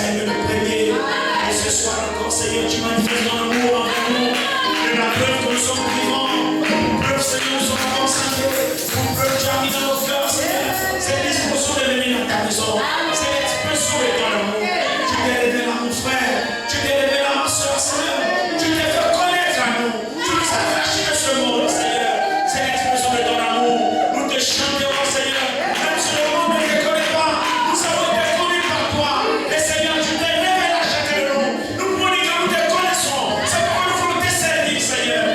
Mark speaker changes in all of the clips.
Speaker 1: as aimé le premier. Et ce soir encore, Seigneur, tu manifestes ton amour envers nous. Et la preuve que nous sommes vivants, preuve, Seigneur, nous sommes encore saints. Preuve, tu as mis dans nos cœurs, Seigneur. C'est l'expression de venir dans ta maison. C'est l'expression de ton amour. Tu t'es révélé à mon frère. Tu t'es révélé à ma soeur, Seigneur. Tu t'es fait connaître à nous. Tu nous as cachés de ce monde, Seigneur. C'est l'expression de ton amour. Nous te chanterons, Seigneur. Même si le monde ne te connaît pas, nous avons été connus par toi. Et Seigneur, tu t'es révélé à chacun de nous. Nous pouvons dire que nous te connaissons. C'est pourquoi nous voulons te servir, Seigneur.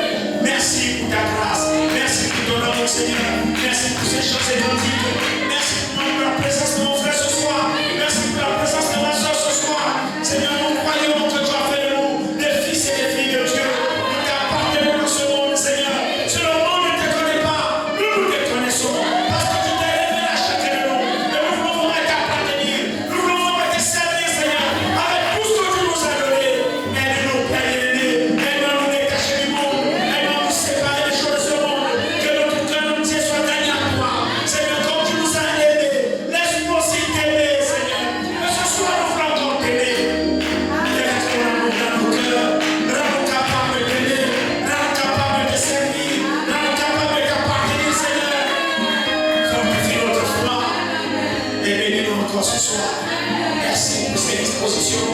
Speaker 1: Merci pour ta grâce. Merci pour ton amour, Seigneur. Merci pour ces choses identiques. Merci pour la présence de mon frère ce soir. Merci pour la présence de ma soeur ce soir. Seigneur, nous croyons que tu as fait de nous des fils et des filles de Dieu. Nous t'appartenons dans ce monde, Seigneur. Si le monde ne te connaît pas, nous te connaissons. Parce que tu t'es révélé à chacun de nous. Et nous voulons t'appartenir. Nous voulons te servir, Seigneur. Avec tout ce que tu nous as donné. Aide-nous, Père élevé. Aide-nous à nous détacher du monde. Aide-nous à nous séparer des choses de ce monde. Que notre cœur entier soit gagné à toi. Seigneur, comme tu nous as aimés, laisse-nous aussi t'aimer, Seigneur. Que ce soir, nous voulons encore t'aimer. Laisse ton amour dans nos cœurs. Rends-nous capables d'aimer. Rends-nous capables de servir. Rends-nous capables d'appartenir, Seigneur. Fortifie notre foi. Et bénis-nous encore ce soir. Merci pour cette disposition.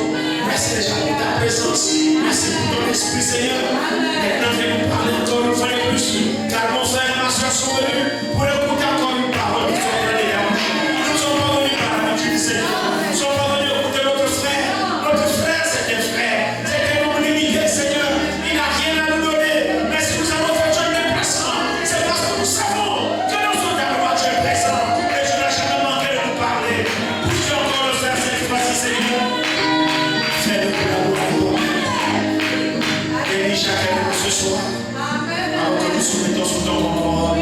Speaker 1: Merci déjà pour ta présence. Merci pour ton esprit, Seigneur. Maintenant, viens nous parler encore une fois de plus. Car mon frère et ma soeur sont venus pour écouter encore une parole qui soit dans les hanches. Nous ne sommes pas venus par l'habitude, Seigneur. Nous ne sommes pas venus écouter notre frère. Notre frère, c'est un frère. C'est un homme limité, Seigneur. Il n'a rien à nous donner. Mais si nous avons fait un déplacement, c'est parce que nous savons que nous sommes dans le roi Dieu présent. Et tu n'as jamais manqué de nous parler. Pousse encore le faire cette fois-ci, Seigneur. Fais-le pour l'amour à toi. Bénis chacun de nous ce soir. Alors que nous soumettons sous ton contrôle.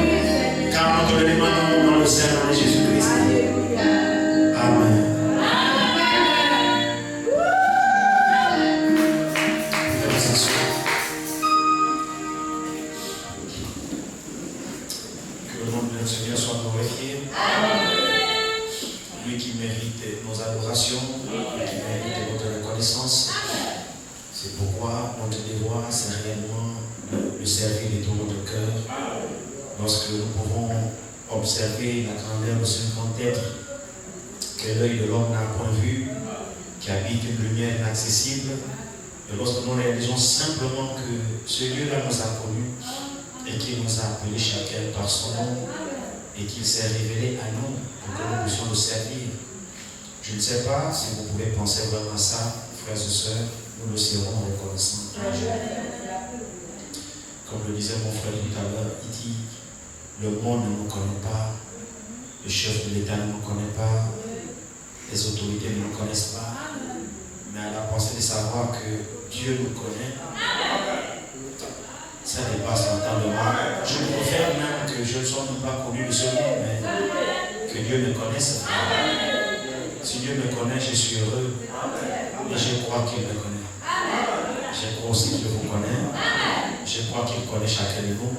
Speaker 1: Car nous te le demandons dans le Seigneur de Jésus-Christ. Amen. Que le nom de notre Seigneur soit glorifié. Lui qui mérite nos adorations, lui qui mérite notre reconnaissance. C'est pourquoi notre devoir, c'est réellement de le servir de tout notre cœur. Lorsque nous pouvons observer la grandeur de ce grand être que l'œil de l'homme n'a point vu, qui habite une lumière inaccessible, et lorsque nous réalisons simplement que ce Dieu-là nous a connus et qu'il nous a appelés chacun par son nom et qu'il s'est révélé à nous pour que nous puissions le servir. Je ne sais pas si vous pouvez penser vraiment à ça, frères et sœurs, nous le serons reconnaissants. Comme le disait mon frère tout à l'heure, il dit, le monde ne nous connaît pas, le chef de l'État ne nous connaît pas, les autorités ne nous connaissent pas, mais à la pensée de savoir que Dieu nous connaît, ça dépasse l'entendement. Je préfère même que je ne sois même pas connu de ce monde, mais que Dieu me connaisse. Si Dieu me connaît, je suis heureux, et je crois qu'il me connaît. Je crois aussi qu'il vous connaît. Je crois qu'il connaît chacun de nous.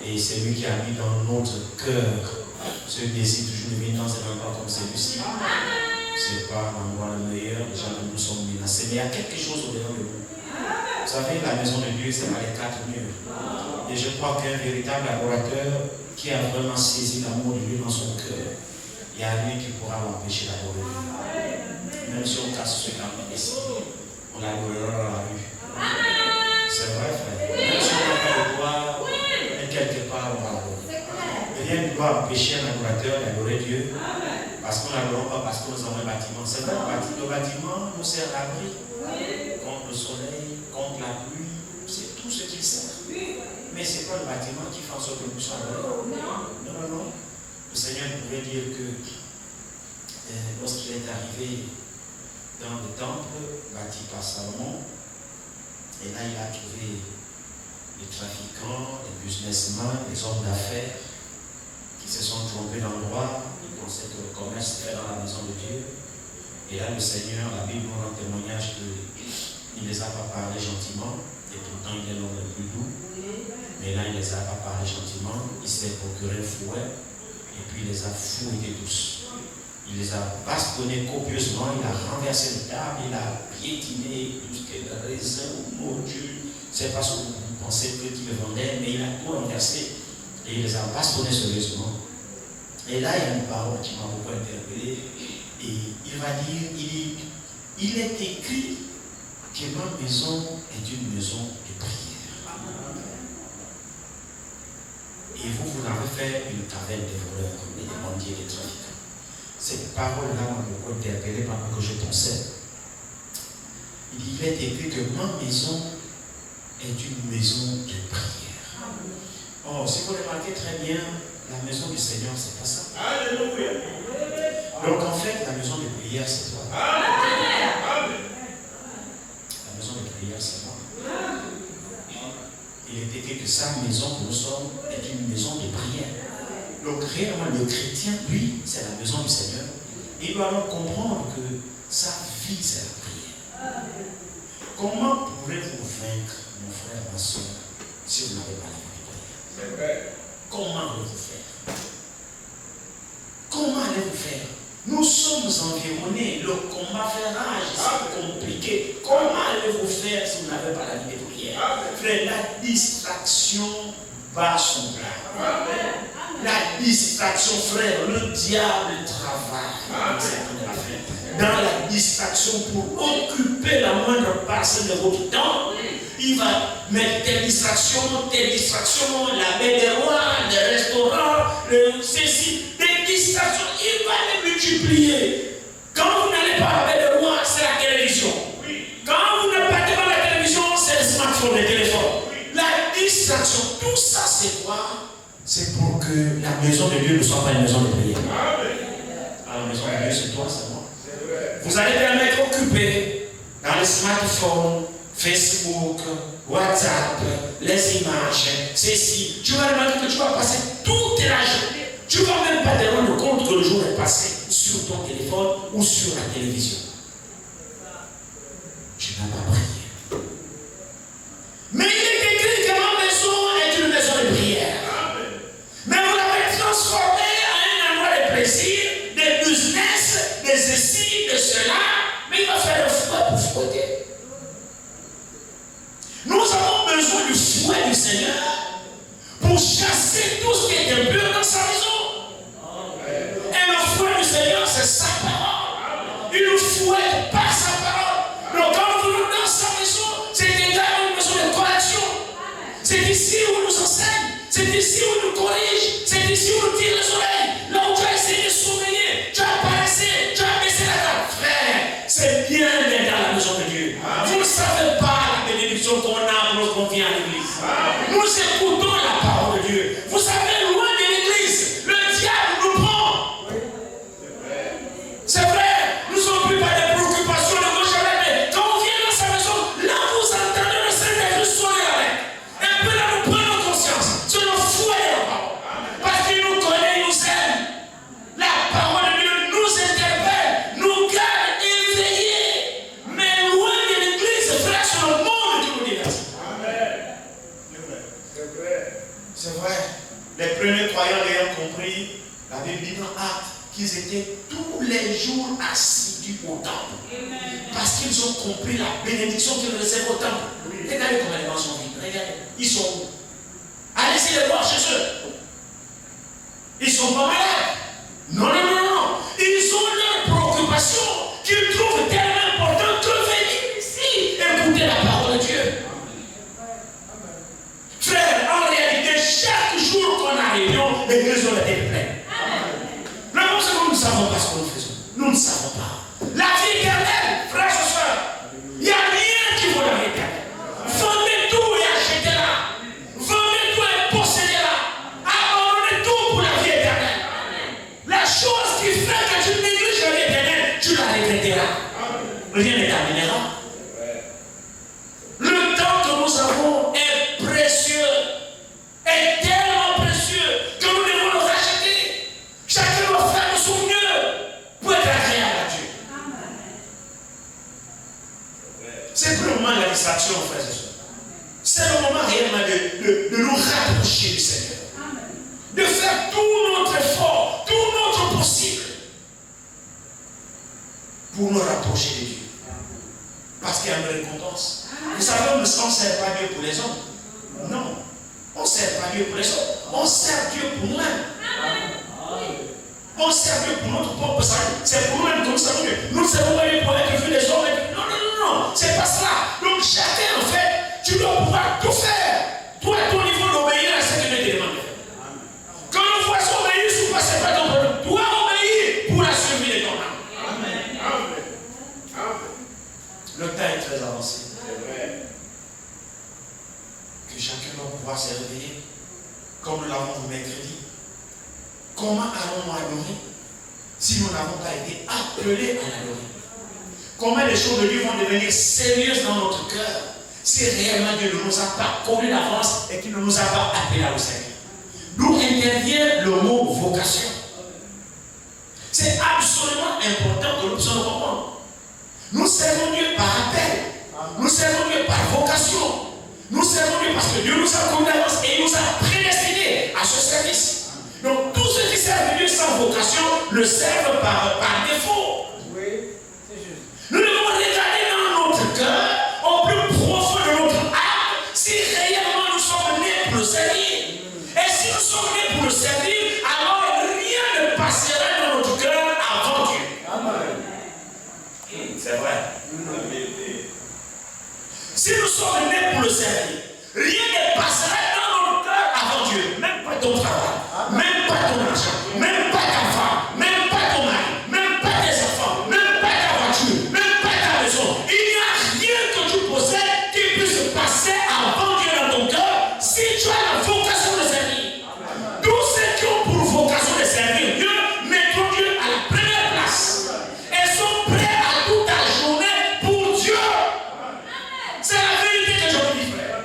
Speaker 1: Et c'est lui qui a mis dans notre cœur ce désir toujours de venir dans un endroit comme celui-ci. Ce n'est pas l'endroit le meilleur, déjà que nous sommes menacés, mais il y a quelque chose au-dedans de nous. Vous savez, la maison de Dieu, c'est pas les 4 murs. Et je crois qu'un véritable adorateur qui a vraiment saisi l'amour de Dieu dans son cœur, il y a rien qui pourra l'empêcher d'adorer Dieu. Même si on casse ce garçon ici, on l'adorera dans la rue. C'est vrai, frère. Même si on n'a pas le droit, mais quelque part, on va l'adorer. Rien ne doit empêcher un adorateur d'adorer Dieu. Parce qu'on n'adore pas parce que nous avons un bâtiment. C'est vrai, le bâtiment nous sert à l'abri contre le soleil, contre la pluie. C'est tout ce qu'il sert. Mais ce n'est pas le bâtiment qui fait en sorte que nous soyons adorés. Non. Le Seigneur pouvait dire que lorsqu'il est arrivé dans le temple bâti par Salomon, et là il a trouvé des trafiquants, des businessmen, des hommes d'affaires qui se sont trompés d'endroit. Ils pensaient que le commerce se fait dans la maison de Dieu. Et là, le Seigneur, la Bible nous rend témoignage qu'il ne les a pas parlé gentiment, et pourtant il est l'homme le plus doux. Mais là, il ne les a pas parlé gentiment, il s'est procuré un fouet, et puis il les a fouettés tous. Il les a bastonnés copieusement, il a renversé les tables, il a piétiné tout ce qui est raisin ou mordu. C'est parce que vous pensez que tu le vendais, mais il a tout renversé et il les a bastonnés sérieusement. Et là, il y a une parole qui m'a beaucoup interpellé. Et il va dire, il est écrit que ma maison est une maison de prière. Et vous en avez fait une caverne de voleurs, des mendiers, des trafiquants. Cette parole-là m'a beaucoup interpellé pendant que je pensais. Il est écrit que ma maison est une maison de prière. Oh, si vous remarquez très bien, la maison du Seigneur, c'est pas ça. Alléluia. Donc en fait, la maison de prière, c'est toi. Amen. La maison de prière, c'est moi. Il est écrit que sa maison que nous sommes est une maison de prière. Donc réellement, le chrétien, lui, c'est la maison du Seigneur. Il doit alors comprendre que sa vie, c'est la prière. Comment pourrez-vous vaincre, mon frère, ma soeur, si vous n'avez pas la vie de prière? Comment allez-vous faire? Comment allez-vous faire? Nous sommes environnés, le combat fait rage, c'est compliqué. Comment allez-vous faire si vous n'avez pas la vie de prière? Frère, la distraction bat son plan. La distraction, frère, le diable travaille dans la distraction pour occuper la moindre parcelle de votre temps. Il va mettre des distractions, la baie des rois, les restaurants, ceci, des distractions, il va les multiplier. Quand vous n'allez pas à la baie des rois, c'est la télévision. Quand vous n'êtes pas devant la télévision, c'est le smartphone, le téléphone. La distraction, tout ça c'est quoi? C'est pour que la maison de Dieu ne soit pas une maison de prière. Alors, la maison de Dieu, c'est toi, c'est moi. Vous allez bien être occupé dans les smartphones, Facebook, WhatsApp, les images, ceci. Tu vas remarquer que tu vas passer toute la journée. Tu ne vas même pas te rendre compte que le jour est passé sur ton téléphone ou sur la télévision. Tu n'as pas prié. Mais il est écrit que ma maison est une maison de prière. Mais vous l'avez transformé en un endroit de plaisir, de business, de ceci, de cela. Mais il va faire le fouet pour fouetter. Nous avons besoin du fouet du Seigneur pour chasser tout ce qui est impur dans sa maison. Et le fouet du Seigneur, c'est sa parole. Il nous fouette par sa parole. Donc quand nous venons dans sa maison, c'est également une maison de correction. C'est ici où nous enseigne. C'est ici où nous corrige. C'est ici où nous tire les oreilles. Là où tu as essayé de sommeiller, tu as paressé, tu as baissé la table. Frère, c'est bien d'être dans la maison de Dieu. Vous ne savez pas la bénédiction qu'on a lorsqu'on vient à l'église. Nous écoutons la parole de Dieu. Vous savez, loin de l'église, le diable nous prend. C'est vrai, nous ne sommes plus pas des préoccupations de gauche à droite. Mais quand on vient dans sa maison, là vous entendez le Saint-Esprit sonner avec. Un peu là nous prenons conscience. C'est le fouet de la parole. Parce qu'il nous connaît, il nous aime. La parole de Dieu nous interpelle, nous garde éveillés. Mais loin de l'église, frère, c'est le monde qui nous divertit. C'est vrai. Les premiers croyants ayant compris, la Bible dit dans Actes qu'ils étaient tous les jours assidus au temple. Parce qu'ils ont compris la bénédiction qu'ils recevaient au temple. Regardez comment les gens sont vivants. Regardez. Ils sont où? Allez-y les voir chez eux. Ils ne sont pas malades. Non, non, non, non. Ils ont leur préoccupation qu'ils trouvent tellement importante que venir ici écouter la parole de Dieu. Frère, en réalité, chaque jour qu'on a réunion, l'église doit être pleine. Le problème, c'est que nous ne savons pas ce que nous faisons. Nous ne savons pas. La vie éternelle, frères et sœurs, il n'y a rien qui vaut la vie éternelle. Vendez tout et achetez-la. Vendez tout et possédez-la. Abandonnez tout pour la vie éternelle. La chose qui fait que tu négliges la vie éternelle, tu la regretteras. Rien ne t'amènera. Le temps que nous avons est précieux, est tellement précieux que nous devons le racheter. Chacun doit faire de son mieux pour être agréable à Dieu. C'est plus le moment de la distraction, frères et sœurs. C'est le moment réellement de nous rapprocher du Seigneur. De faire tout notre effort, tout notre possible pour nous rapprocher de Dieu. Parce qu'il y a une récompense. Vous savez, on ne sert pas Dieu pour les hommes. Non. On ne sert pas Dieu pour les hommes. On sert Dieu pour nous-mêmes. On sert Dieu pour notre propre salut. C'est pour nous-mêmes que nous servons Dieu. Nous ne servons pas Dieu pour être vu des hommes. Non, non, non, non. C'est pas cela. Donc chacun, en fait, tu dois pouvoir tout faire. Toi, à ton niveau d'obéir à ce que Dieu te demande. Quand nous faisons obéir, ce n'est pas ton problème. Toi, obéir pour la survie de ton âme. Amen. Le temps est très avancé. C'est vrai. Que chacun doit pouvoir se réveiller, comme nous l'avons vu mercredi. Comment allons-nous adorer si nous n'avons pas été appelés à l'adorer? Comment les choses de Dieu vont devenir sérieuses dans notre cœur si réellement Dieu ne nous a pas connus d'avance et qu'il ne nous a pas appelés à le servir? D'où intervient le mot vocation. C'est absolument important que nous puissions comprendre. Nous servons Dieu par appel. Nous servons Dieu par vocation. Nous servons Dieu parce que Dieu nous a connus d'avance et il nous a prédestinés à ce service. Donc tous ceux qui servent Dieu sans vocation le servent par défaut. Oui, c'est juste. Nous devons regarder dans notre cœur, au plus profond de notre âme, si réellement nous sommes nés pour le servir. Et si nous sommes nés pour le servir, alors rien ne passera dans notre cœur avant Dieu. Amen. C'est vrai. Si nous sommes nés pour le servir, rien ne passera dans notre cœur avant Dieu. Même pas ton travail, même pas ton argent, même pas ta femme, même pas ton mari, même pas tes enfants, même pas ta voiture, même pas ta maison. Il n'y a rien que tu possèdes qui puisse passer avant Dieu dans ton cœur si tu as la vocation de servir. Tous ceux qui ont pour vocation de servir Dieu mettront Dieu à la première place et sont prêts à toute la journée pour Dieu. C'est la vérité que je vous dis, frère.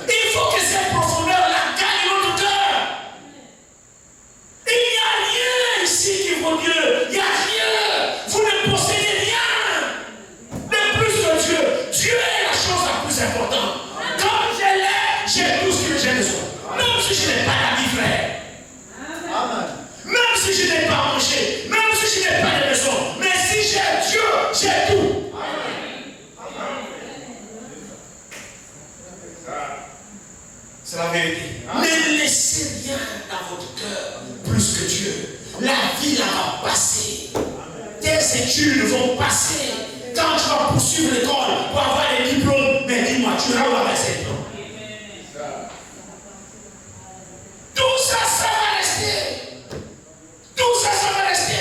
Speaker 1: Il faut que cette profondeur-là gagne notre cœur. Il n'y a rien ici qui vaut Dieu. Il n'y a rien. Vous ne possédez rien de plus que Dieu. Dieu est la chose la plus importante. Quand je l'ai, j'ai tout ce que j'ai besoin. Même si je n'ai pas d'amis, frère. Même si je n'ai pas mangé. Même si je n'ai pas de maison. Mais si j'ai Dieu, j'ai tout. C'est la vérité. Ne laissez rien dans votre cœur plus que Dieu. La vie là va passer. Tes études vont passer. Quand tu vas poursuivre l'école pour avoir les diplômes, mais dis-moi, tu vas où avec ces diplômes? Tout ça, ça va rester. Tout ça, ça va rester.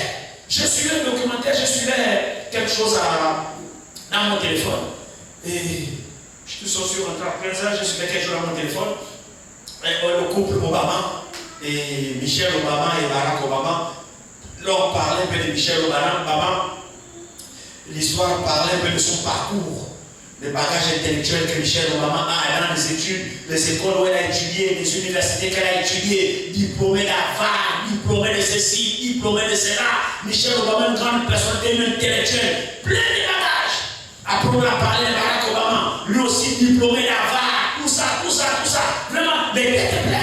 Speaker 1: Je suivais un documentaire, je suivais quelque chose dans mon téléphone. Et je suis sur un train, je suivais quelque chose dans mon téléphone. Le couple Obama et Michelle Obama et Barack Obama, là on parlait un peu de Michelle Obama, l'histoire parlait un peu de son parcours, le bagage intellectuel que Michelle Obama a dans les études, les écoles où elle a étudié, les universités qu'elle a étudiées, diplômée d'Harvard, diplômée de ceci, diplômée de cela. Michelle Obama, une grande personnalité intellectuelle, plein de bagages. Après on a parlé de Barack Obama, lui aussi diplômé d'Harvard. Tout ça, vraiment, les têtes pleines.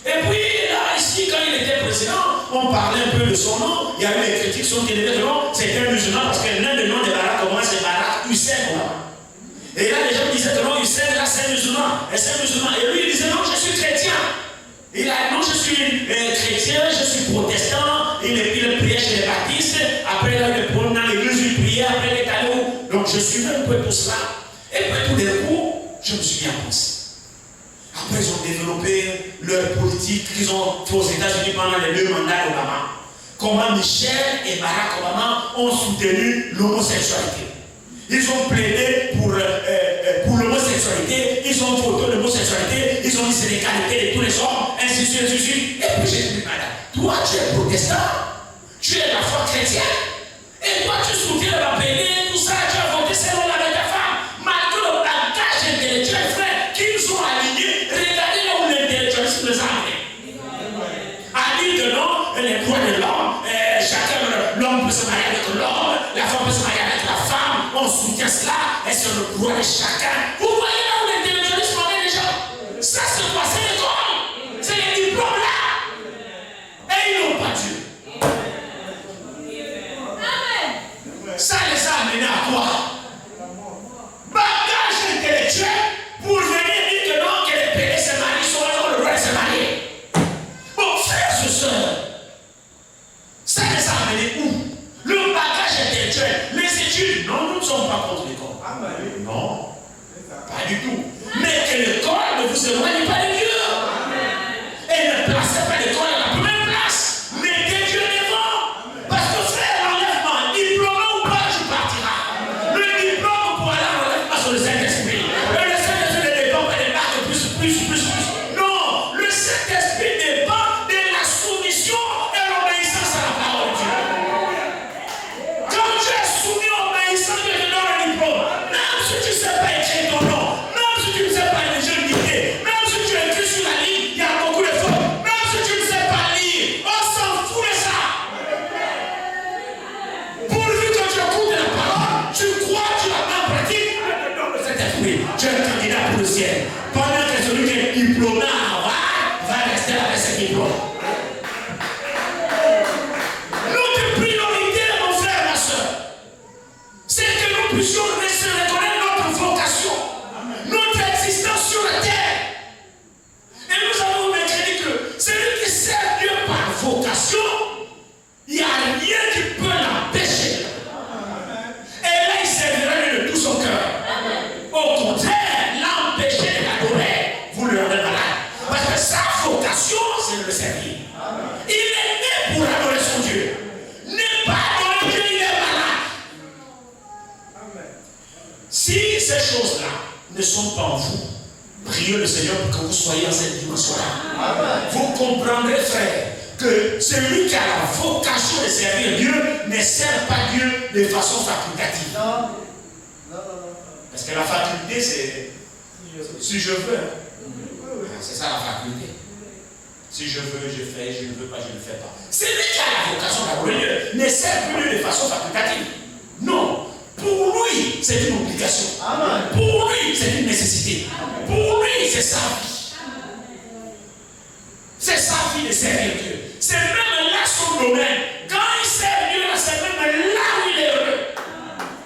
Speaker 1: Et puis, là, ici, quand il était président, on parlait un peu de son nom. Il y avait des critiques qui sont élevées de nom. C'était un musulman parce que l'un des noms de Barack Obama, c'est Barack Hussein Obama. Et là, les gens disaient que non, Hussein, là, c'est un musulman. Et c'est un musulman. Et lui, il disait non, je suis chrétien. Il a non, je suis chrétien, je suis protestant. Il priait chez les baptistes. Après, là, il est dans l'église, il priait. Après, il est allé où? Donc, je suivais un peu tout cela. Et puis, tout d'un coup, je me suis bien pensé. Après, ils ont développé leur politique qu'ils ont fait aux États-Unis pendant les 2 mandats d'Obama. Comment Michelle et Barack Obama ont soutenu l'homosexualité. Ils ont plaidé pour l'homosexualité, ils ont voté l'homosexualité, ils ont dit c'est les qualités de tous les hommes, ainsi de suite, ainsi de suite. Et puis j'ai dit, madame, toi tu es protestant, tu es de la foi chrétienne, et toi tu soutiens la paix, tout ça, tu as voté selon la de ta femme. Malgré le bagage intellectuel, frère, qu'ils ont aligné, regardez là où l'intellectualisme les a amenés. A dit que non, les droits de l'homme, l'homme peut se marier avec l'homme, la femme peut se marier avec la femme, on soutient cela, et c'est le droit de chacun. Vous voyez là où l'intellectualisme amène les gens? Ça c'est quoi? C'est l'école, c'est les diplômes là. Et ils n'ont pas Dieu. quoi? Bagage intellectuel pour venir dire que non, que les pédés se marient, sont le droit de se marier. Bon, frères et sœurs, ça les a amenés où? Le bagage intellectuel, les études, non, nous ne sommes pas contre l'école. Non, pas du tout. Mais que l'école ne vous éloigne pas de Dieu. Et ne placez pas l'école à la première place. Mettez Dieu devant. Parce que frère, l'enlèvement, diplôme ou pas, tu partiras. Le diplôme pour aller à l'enlèvement sur le Saint-Esprit. Le Saint-Esprit ne dépend pas des marques plus. Non, le Saint-Esprit dépend de la soumission et l'obéissance à la parole de Dieu. Quand tu es soumis, obéissant, Dieu te donne un diplôme. Même si tu ne sais pas écrire ton nom, même si tu ne sais pas les jeunes dictées, même si tu écris sur la ligne, il y a beaucoup de fautes. Même si tu ne sais pas lire, on s'en fout de ça. Pourvu que tu écoutes la parole, tu crois, tu la mets en pratique, avec le nom de Saint-Esprit, tu es un candidat pour le ciel. Pendant que celui qui est diplômé à Harvard va rester avec ses diplômes. Notre priorité, mon frère, ma soeur, c'est que nous puissions reconnaître notre vocation, notre existence sur la terre. Et nous avons mercredi que celui qui sert Dieu par vocation, il n'y a rien qui peut l'empêcher. Et là, il servira Dieu de tout son cœur. Au contraire, l'empêcher d'adorer, vous le rendez malade. Parce que sa vocation, c'est de le servir. Il est né pour adorer son Dieu. N'est pas adorer Dieu, il est malade. Si ces choses-là ne sont pas en vous, priez le Seigneur pour que vous soyez en cette dimension-là. Vous comprendrez, frère, que celui qui a la vocation de servir Dieu ne sert pas Dieu de façon facultative.
Speaker 2: Non.
Speaker 1: Parce que la faculté, c'est si je veux. C'est ça la faculté. Si je veux, je fais. Je ne veux pas, je ne fais pas. Celui qui a la vocation d'adorer Dieu ne sert plus Dieu de façon facultative. Non. Pour lui, c'est une obligation.
Speaker 2: Amen.
Speaker 1: Pour lui, c'est une nécessité. Pour lui, c'est sa vie. C'est sa vie de servir Dieu. C'est même là son domaine. Quand il sert Dieu, c'est même là où il est heureux.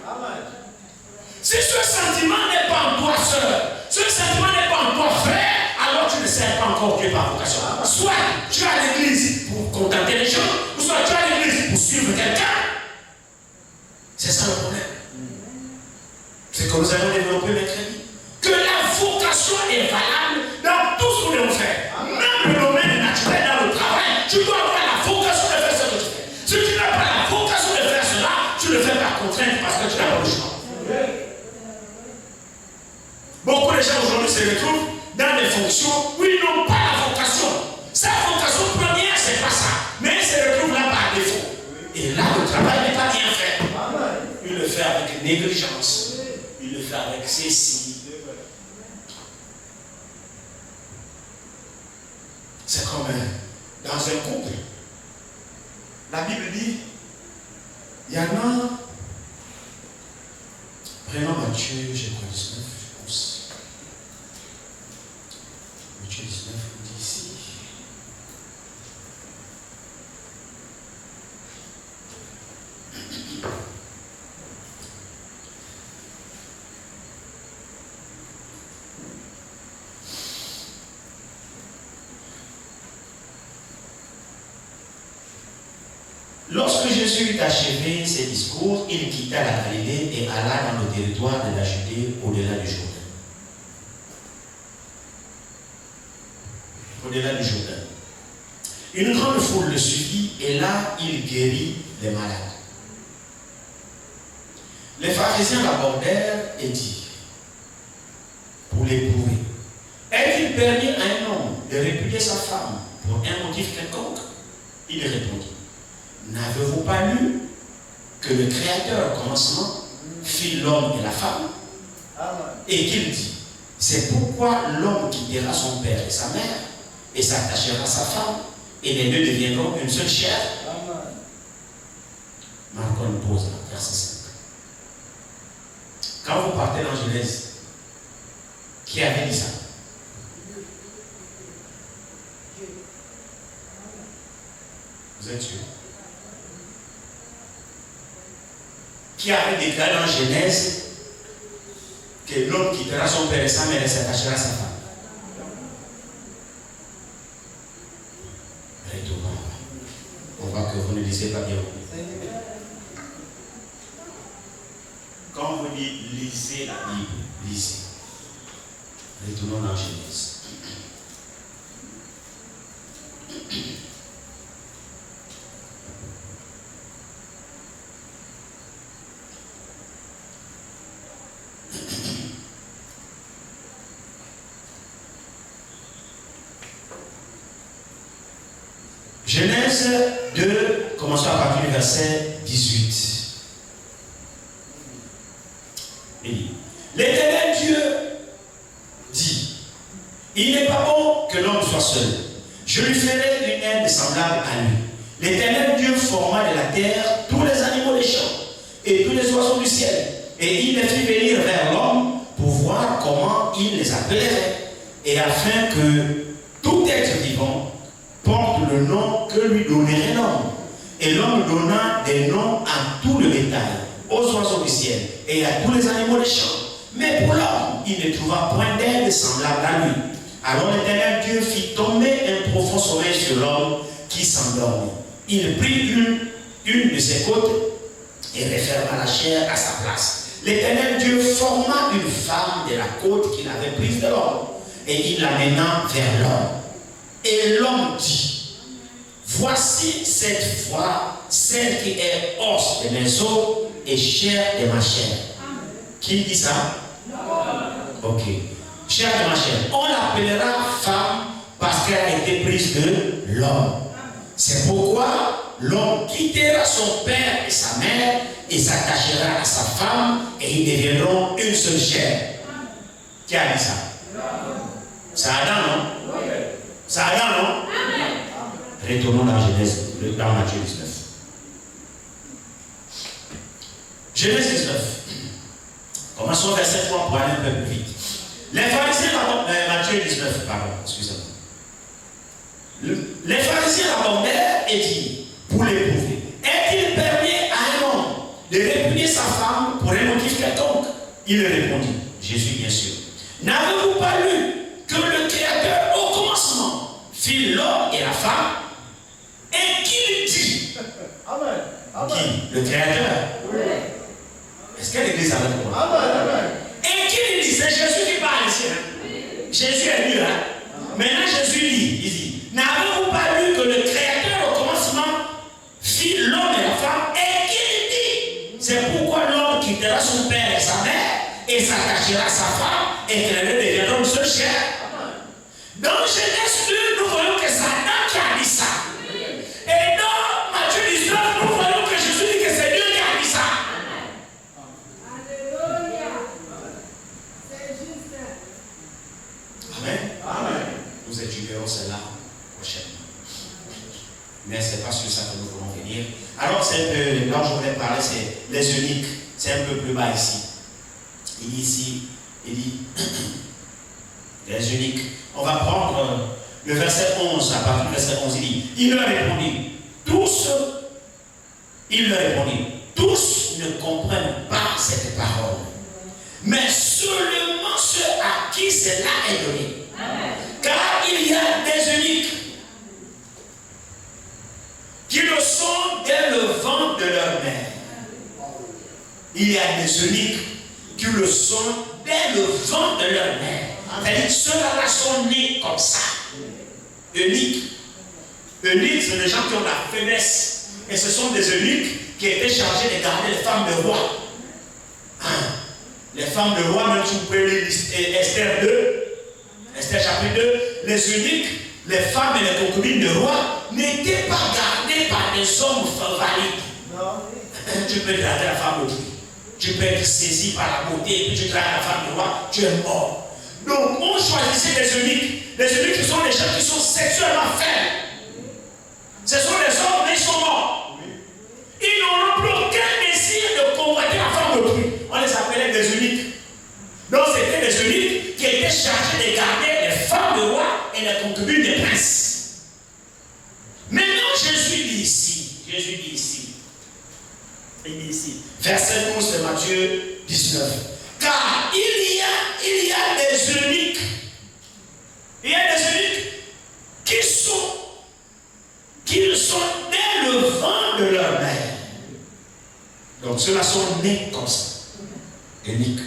Speaker 2: Amen.
Speaker 1: Si ce sentiment n'est pas en toi, sœur, ce sentiment n'est pas en toi, frère, alors tu ne sers pas encore Dieu par vocation. Soit tu es à l'église pour contenter les gens, ou soit tu es à l'église pour suivre quelqu'un. C'est ça le problème. C'est comme nous avons développé mercredi. Que la vocation est valable dans tout ce que nous devons faire. Même le domaine naturel dans le travail, tu dois avoir la vocation de faire ce que tu fais. Si tu n'as pas la vocation de faire cela, tu le fais par contrainte parce que tu n'as pas le choix. Beaucoup de gens aujourd'hui se retrouvent dans des fonctions où ils n'ont pas la vocation. Sa vocation première, c'est pas ça. Mais ils se retrouvent là par défaut. Et là, le travail n'est pas bien fait. Il le fait avec négligence. Il le fait avec ceci. C'est comme dans un couple. La Bible dit, il y en a, prenons Matthieu, j'ai quoi, 19, je pense. Matthieu 19, on dit ici. Lorsque Jésus eut achevé ses discours, il quitta la Galilée et alla dans le territoire de la Judée au-delà du Jourdain. Au-delà du Jourdain. Une grande foule le suivit et là, il guérit les malades. Les pharisiens l'abordèrent et dirent, pour l'éprouver, est-il permis à un homme de répudier sa femme pour un motif quelconque? Il répondit, n'avez-vous pas lu que le Créateur, au commencement, fit l'homme et la femme? Et qu'il dit, c'est pourquoi l'homme quittera son père et sa mère et s'attachera à sa femme et les deux deviendront une seule chair. Marc, on pose là, verset 5. Quand vous partez dans Genèse, qui avait dit ça? Vous êtes sûr? qui avait déclaré dans Genèse que l'homme quittera son père et sa mère et s'attachera à sa femme. Retournons. On voit que vous ne lisez pas bien. Quand vous dites lisez la Bible, lisez. Retournons dans Genèse. Genèse 2, commençons à partir du verset 18. Il dit, l'Éternel Dieu dit, il n'est pas bon que l'homme soit seul. Je lui ferai une aide semblable à lui. L'Éternel Dieu forma de la terre tous les animaux des champs et tous les oiseaux du ciel. Et il les fit venir vers l'homme pour voir comment il les appellerait. Et afin que tout être vivant porte le nom que lui donnerait l'homme. Et l'homme donna des noms à tout le bétail, aux oiseaux du ciel et à tous les animaux des champs. Mais pour l'homme, il ne trouva point d'aide semblable à lui. Alors l'Éternel Dieu fit tomber un profond sommeil sur l'homme qui s'endormit. Il prit une de ses côtes et referma la chair à sa place. L'Éternel Dieu forma une femme de la côte qu'il avait prise de l'homme et il l'amena vers l'homme. Et l'homme dit, voici cette fois celle qui est os de mes os et chair de ma chair. Qui dit ça? Ok. Chair de ma chair. On l'appellera femme parce qu'elle a été prise de l'homme. C'est pourquoi l'homme quittera son père et sa mère et s'attachera à sa femme et ils deviendront une seule chair. Qui a dit ça? C'est Adam, non? C'est Adam, non? Retournons dans Genèse, dans Matthieu 19. Genèse 19. Commençons verset 3 pour aller un peu plus vite. Les pharisiens, Matthieu 19, pardon, excusez-moi. Les pharisiens l'abordèrent et dirent, pour l'éprouver, est-il permis à un homme de répugner sa femme pour un motif quelconque? Il répondit, Jésus bien sûr. N'avez-vous pas lu que le Créateur au commencement fit l'homme et la femme? Et qu'il dit? Amen. Amen. Qui? Le Créateur? Oui. Est-ce que l'Église a répondu? Amen. Et qu'il dit? C'est Jésus qui parle ici. Hein? Jésus est venu. Hein? Maintenant Jésus dit, il dit, n'avez-vous pas lu que le Créateur au commencement fit l'homme et la femme? Et qu'il dit? C'est pourquoi l'homme quittera son père et sa mère et s'attachera à sa femme et qu'elle deviendra une seule chair. Dans Genèse 2, nous voyons que c'est Adam qui a dit ça. Et dans Matthieu 19, nous voyons que Jésus dit que c'est Dieu qui a dit ça. Alléluia. C'est juste. Amen. Amen. Nous étudierons cela prochainement. Mais ce n'est pas sur ça que nous voulons venir. Alors, c'est un peu, là où je voulais parler, c'est les eunuques. C'est un peu plus bas ici. Il dit ici, il dit, les eunuques. On va prendre le verset 11, à partir du verset 11, il dit, il leur répondit, tous ne comprennent pas cette parole, mais seulement ceux à qui cela est donné. Amen. Car il y a des eunuques qui le sont dès le ventre de leur mère. Il y a des eunuques qui le sont dès le ventre de leur mère. C'est-à-dire ceux-là sont nés comme ça. Eunuques. Eunuques, c'est des gens qui ont la faiblesse. Et ce sont des eunuques qui étaient chargés de garder les femmes de roi. Hein? Les femmes de roi, même si vous pouvez lire Esther 2, Esther chapitre 2, les eunuques, les femmes et les concubines de roi n'étaient pas gardées par des hommes valides. Non. Tu peux garder la femme d'autrui. Tu peux être saisi par la beauté et puis tu gardes la femme de roi, tu es mort. Donc on choisissait les eunuques. Les eunuques, ce sont les gens qui sont sexuellement faibles. Ce sont des hommes, mais ils sont morts. Ils n'auront plus aucun désir de convoiter la femme d'autrui. On les appelait des eunuques. Donc c'était des eunuques qui étaient chargés de garder les femmes de roi et les concubines des princes. Maintenant Jésus dit ici, il dit
Speaker 2: ici.
Speaker 1: Verset 12 de Matthieu 19. Car il y a des eunuques. Il y a des eunuques qui sont dès le vent de leur mère. Donc ceux-là sont nés comme ça. Eunuques.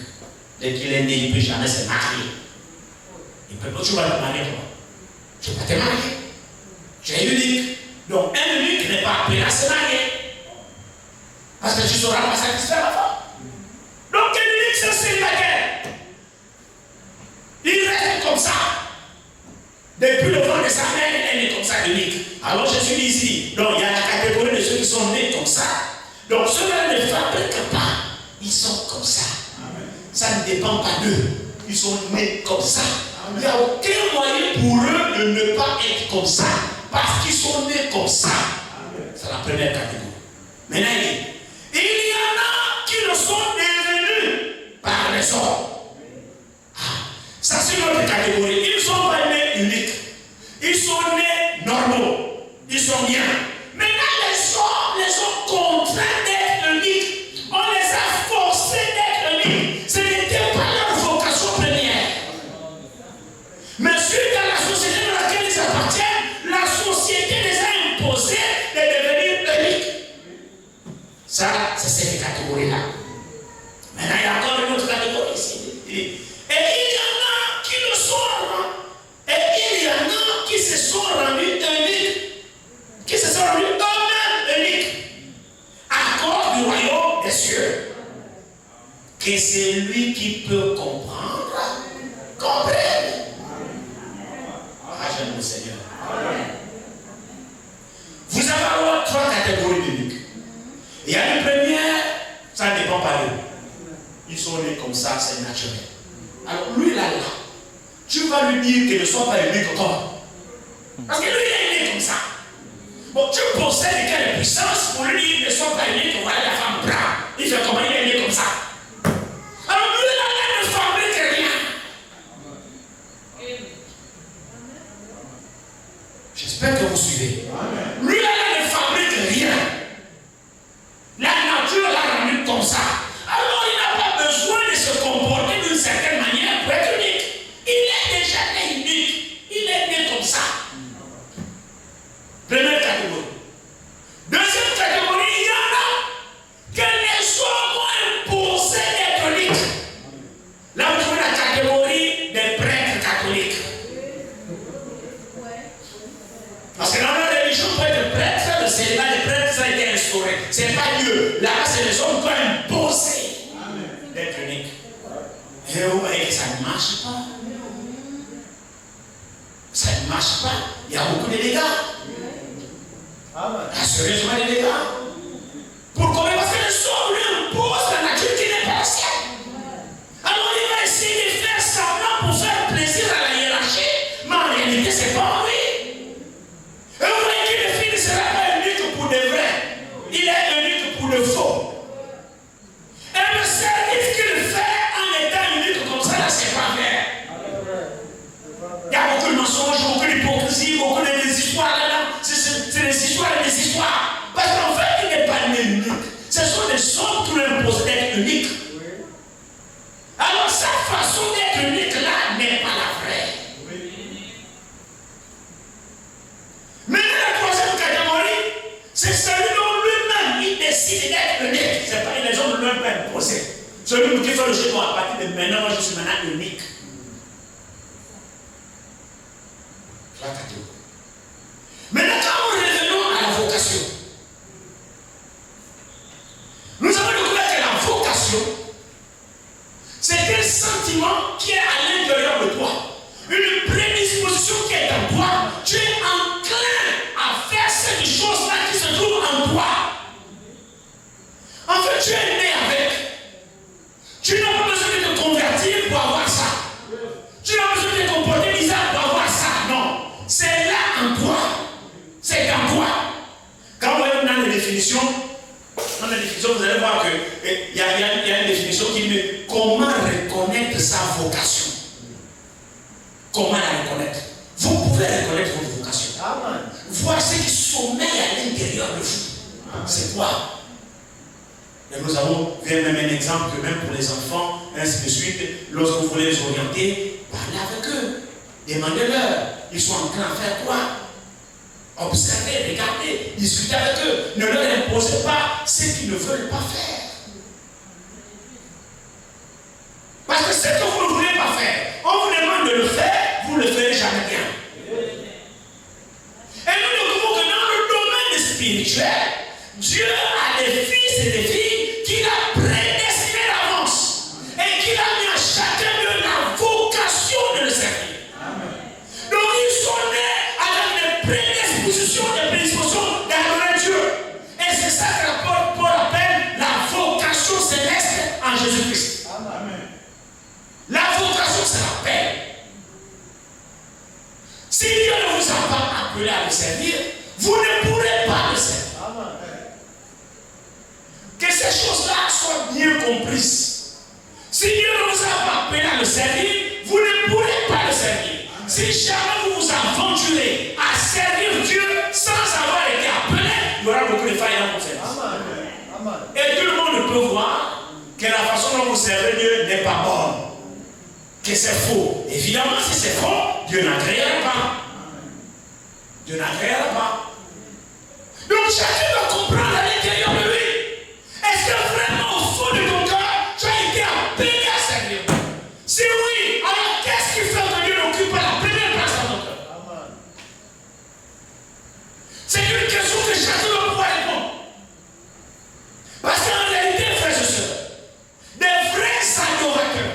Speaker 1: Dès qu'il est né, il ne peut jamais se marier. Tu vas te marier toi. Tu ne vas pas te marier. Tu es unique. Donc un unique n'est pas appelé à se marier. Parce que tu ne sauras pas satisfaire la femme. Donc un unique c'est célibataire. Il reste comme ça. Depuis le vent de sa mère, elle est comme ça unique. Alors je suis ici. Donc il y a la catégorie de ceux qui sont nés comme ça. Donc ceux-là ne fabriquent pas. Ils sont comme ça. Ça ne dépend pas d'eux. Ils sont nés comme ça. Il n'y a aucun moyen pour eux de ne pas être comme ça. Parce qu'ils sont nés comme ça. C'est la première catégorie. Maintenant, il y en a qui le sont devenus par les hommes. Ça, c'est une autre catégorie. Ils ne sont pas nés uniques. Ils sont nés normaux. Ils sont bien. Maintenant, les hommes contraints d'être uniques. On les a forcés d'être uniques. Ce n'était pas leur vocation première. Mais suite à la société dans laquelle ils appartiennent, la société les a imposés de devenir uniques. Ça, c'est cette catégorie-là. Maintenant, il y a encore une autre catégorie ici. Et il y en a qui le sont. Et il y en a qui se sont rendus uniques. Qui se sont rendus eux-mêmes uniques. À cause du royaume des cieux. Que c'est lui qui peut comprendre, comprenne. Ah, j'aime le Seigneur. Vous avez alors 3 catégories d'uniques. Il y a une première, ça ne dépend pas d'eux. Ils sont nés comme ça, c'est naturel. Alors lui là, tu vas lui dire qu'il ne soit pas unique comme toi. Parce que lui, il est né comme ça. Bon, tu possèdes quelle puissance pour lui dire qu'il ne soit pas unique, voilà la femme brave. Il fait comment il est né comme ça. Alors lui là, il ne fabrique rien. J'espère que vous suivez. Lui là, il ne fabrique rien. La nature l'a rendu comme ça. Alors il n'a pas besoin de se comporter d'une certaine manière pour être unique. Il est déjà né unique. Il est né comme ça. Première catégorie. Deuxième catégorie, il y en a que les hommes ont imposé d'être uniques. Là, vous trouvez la catégorie des prêtres catholiques. Parce que dans la religion, pour être prêtre, le célibat des prêtres, ça a été instauré. Ce n'est pas Dieu. Là, c'est les hommes qui ont imposé d'être uniques. Et vous voyez que ça ne marche pas. Ça ne marche pas. Il y a beaucoup de dégâts. Sérieusement des dégâts. Pourquoi? Parce que les hommes lui imposent la nature qui n'est pas la sienne. Alors il va essayer de faire semblant pour faire plaisir à la hiérarchie. Mais en réalité, ce n'est pas lui. Et vous voyez qu'il ne sera pas unique pour de vrai. Il est unique pour de faux. Et le service qu'il fait en étant unique comme ça, là, c'est pas vrai. Il y a beaucoup de mensonges, beaucoup d'hypocrisie, beaucoup de histoires là-dedans. C'est des histoires et des histoires. Parce qu'en fait, il n'est pas né unique. Ce sont des hommes qui lui imposent d'être unique. Alors, sa façon d'être unique là n'est pas la vraie. Maintenant, la troisième catégorie, c'est celui dont lui-même il décide d'être unique. C'est pas les hommes lui-même pas imposés. Celui qui fait le jeu à partir de maintenant, moi je suis maintenant unique. La catégorie. Maintenant, quand nous revenons à la vocation, nous avons découvert que la vocation, c'est un sentiment qui est à l'intérieur de toi. Une prédisposition qui est en toi. Tu es enclin à faire cette chose-là qui se trouve en toi. En fait, tu es né avec. Tu n'as pas besoin de te convertir pour avoir ça. Tu n'as pas besoin de te comporter bizarre pour avoir ça. Non. C'est là en toi. C'est en toi. Quand vous voyez dans les définitions, vous allez voir qu'il y a une définition qui dit comment reconnaître sa vocation. Comment la reconnaître? Vous pouvez reconnaître votre vocation. Voir ce qui sommeille à l'intérieur de vous. C'est quoi? Et nous nous avons fait même un exemple que même pour les enfants, ainsi de suite, lorsque vous voulez les orienter, parlez avec eux, demandez-leur, ils sont en train de faire quoi? Observez, regardez, discutez avec eux, ne leur imposez pas ce qu'ils ne veulent pas faire. Parce que ce que vous ne voulez pas faire, on vous demande de le faire, vous ne le ferez jamais bien. Et nous découvrons que dans le domaine spirituel, Dieu a des fils et des filles qu'il a prédestinés d'avance et qu'il a mis à chacun de la vocation de le servir. Donc ils sont nés avec des prédispositions d'adorer Dieu. Et c'est ça que l'apôtre Paul appelle la vocation céleste en Jésus-Christ. La vocation, c'est l'appel. Si Dieu ne vous a pas appelé à le servir, vous ne pourrez pas le servir. Que ces choses-là soient bien comprises. Si Dieu ne vous a pas appelé à le servir, vous ne pourrez pas le servir. Si jamais vous vous aventurez à servir Dieu sans avoir été appelé, il y aura beaucoup de failles dans votre service. Et tout le monde peut voir que la façon dont vous servez Dieu n'est pas bonne. Que c'est faux. Évidemment, si c'est faux, Dieu n'agréera pas. Dieu n'agréera pas. Donc chacun doit comprendre à l'intérieur de lui. Est-ce que vraiment au fond de ton cœur, tu as été appelé à servir? Si oui, alors qu'est-ce qui fait que Dieu n'occupe pas la première place dans ton cœur? C'est une question que chacun doit pouvoir répondre. Parce qu'en réalité, frères et sœurs, des vrais adorateurs.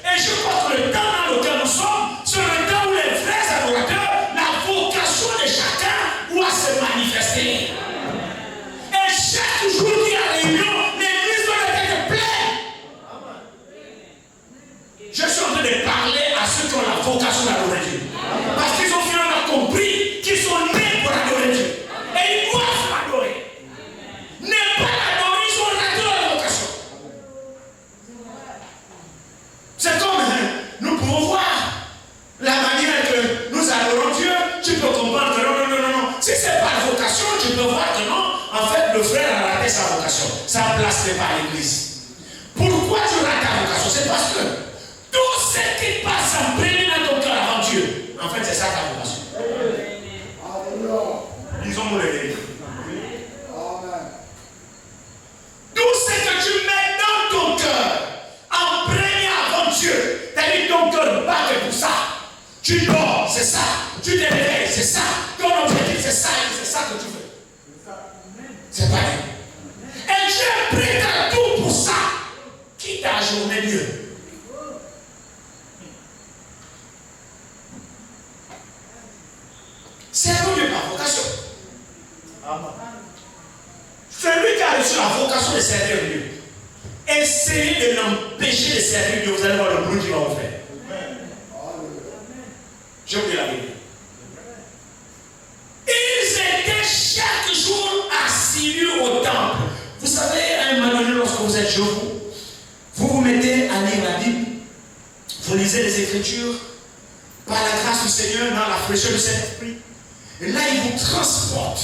Speaker 1: Et je crois que le temps dans lequel nous sommes, c'est le temps où les vrais adorateurs, la vocation de chacun doit se manifester. Et chaque jour qu'il y a réunion, l'église doit être pleine. Je suis en train de parler à ceux qui ont la vocation d'adorer Dieu. Parce qu'ils ont finalement compris qu'ils sont nés pour adorer Dieu. Et ils doivent l'adorer. Ne pas l'adorer, ils ont raté leur vocation. C'est comme nous pouvons voir la manière que nous adorons Dieu. Tu peux comprendre que non. Si ce n'est pas la vocation, tu peux voir que non. En fait, le frère a raté sa vocation. Sa place n'est pas à l'église. Pourquoi tu rates ta vocation? C'est parce que tout ce qui passe en premier dans ton cœur avant Dieu, en fait, c'est ça ta vocation. Disons-nous les vérités. Tout ce que tu mets dans ton cœur en premier avant Dieu, c'est-à-dire ton cœur ne bat que pour ça. Tu dors, c'est ça. Tu te réveilles, c'est ça. Ton objectif, c'est ça. Et c'est ça que tu veux. C'est pas Dieu. Et Dieu est prêt à tout pour ça. Quitte à ajourner Dieu. Servons Dieu par vocation. Celui qui a reçu la vocation de servir Dieu, essayez de l'empêcher de servir Dieu, vous allez voir le bruit qu'il va vous faire. Je vous dis la vérité. Ils étaient chaque jour assidus au temple. Vous savez, à un moment donné, lorsque vous êtes jeune, vous vous mettez à lire la Bible, vous lisez les Écritures, par la grâce du Seigneur, dans la fraîcheur du Saint-Esprit. Et là, il vous transporte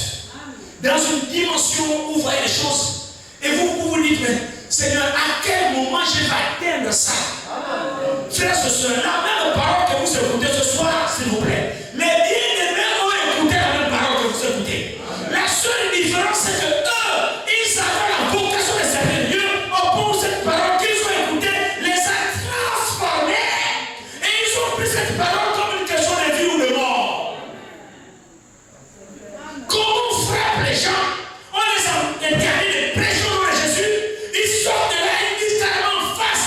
Speaker 1: dans une dimension où vous voyez les choses. Et vous dites, mais Seigneur, à quel moment je vais atteindre ça? Frères et sœurs, la même parole que vous écoutez ce soir, s'il vous plaît. Les bien-aimés ont écouté la même parole que vous écoutez. La seule différence, c'est que eux, ils avaient la vocation de servir Dieu. Au point où cette parole qu'ils ont écoutée les a transformés. Et ils ont pris cette parole comme une question de vie ou de mort. Comment on frappe les gens? On les a interdits de prêcher au nom de Jésus. Ils sortent de là, ils disent carrément en face.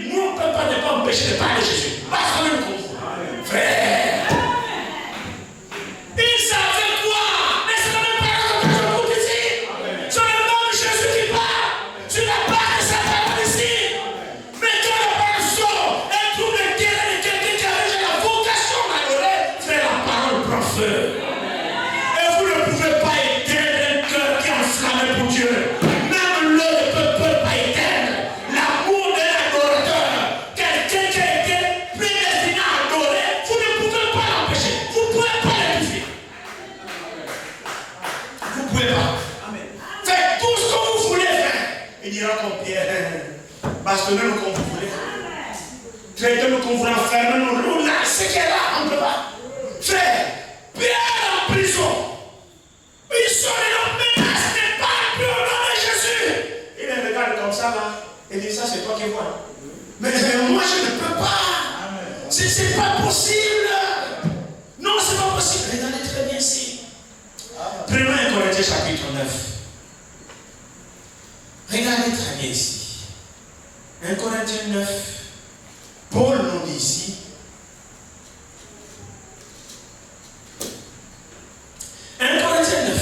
Speaker 1: Nous, on ne peut pas empêcher de parler de Jésus. Pas quand même comme vous. dira comme Pierre, bastonnez-nous comme vous voulez. Traitez-nous comme vous voulez, enfermez-nous. Là, ce qui est là, on ne peut pas. Frère, Pierre en prison. Ils sont les menaces, n'est pas plus au nom de Jésus. Il les regarde comme ça là. Il dit ça, c'est toi qui vois. Mais moi, je ne peux pas. C'est pas possible. Non, c'est pas possible. Regardez très bien ici. 1 Corinthiens chapitre 9. Regardez très bien ici. 1 Corinthiens 9. Paul nous dit ici. 1 Corinthiens 9.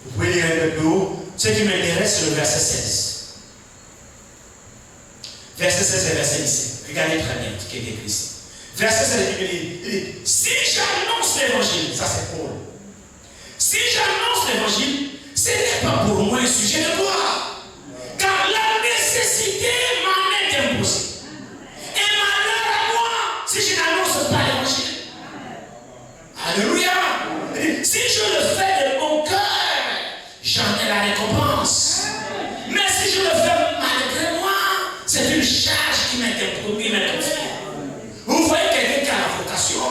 Speaker 1: Vous pouvez lire un peu plus haut. Ce qui m'intéresse, c'est le verset 16. Verset 16 et verset 17. Regardez très bien ce qui est écrit ici. Verset 16, il dit, si j'annonce l'évangile, ça c'est Paul. Si j'annonce l'évangile, ce n'est pas pour moi un sujet de gloire. Car la nécessité m'en est imposée. Et malheur à moi si je n'annonce pas l'évangile. Alléluia. Si je le fais de mon cœur, j'en ai la récompense. Mais si je le fais malgré moi, c'est une charge qui m'est confiée. Vous voyez quelqu'un qui a la vocation.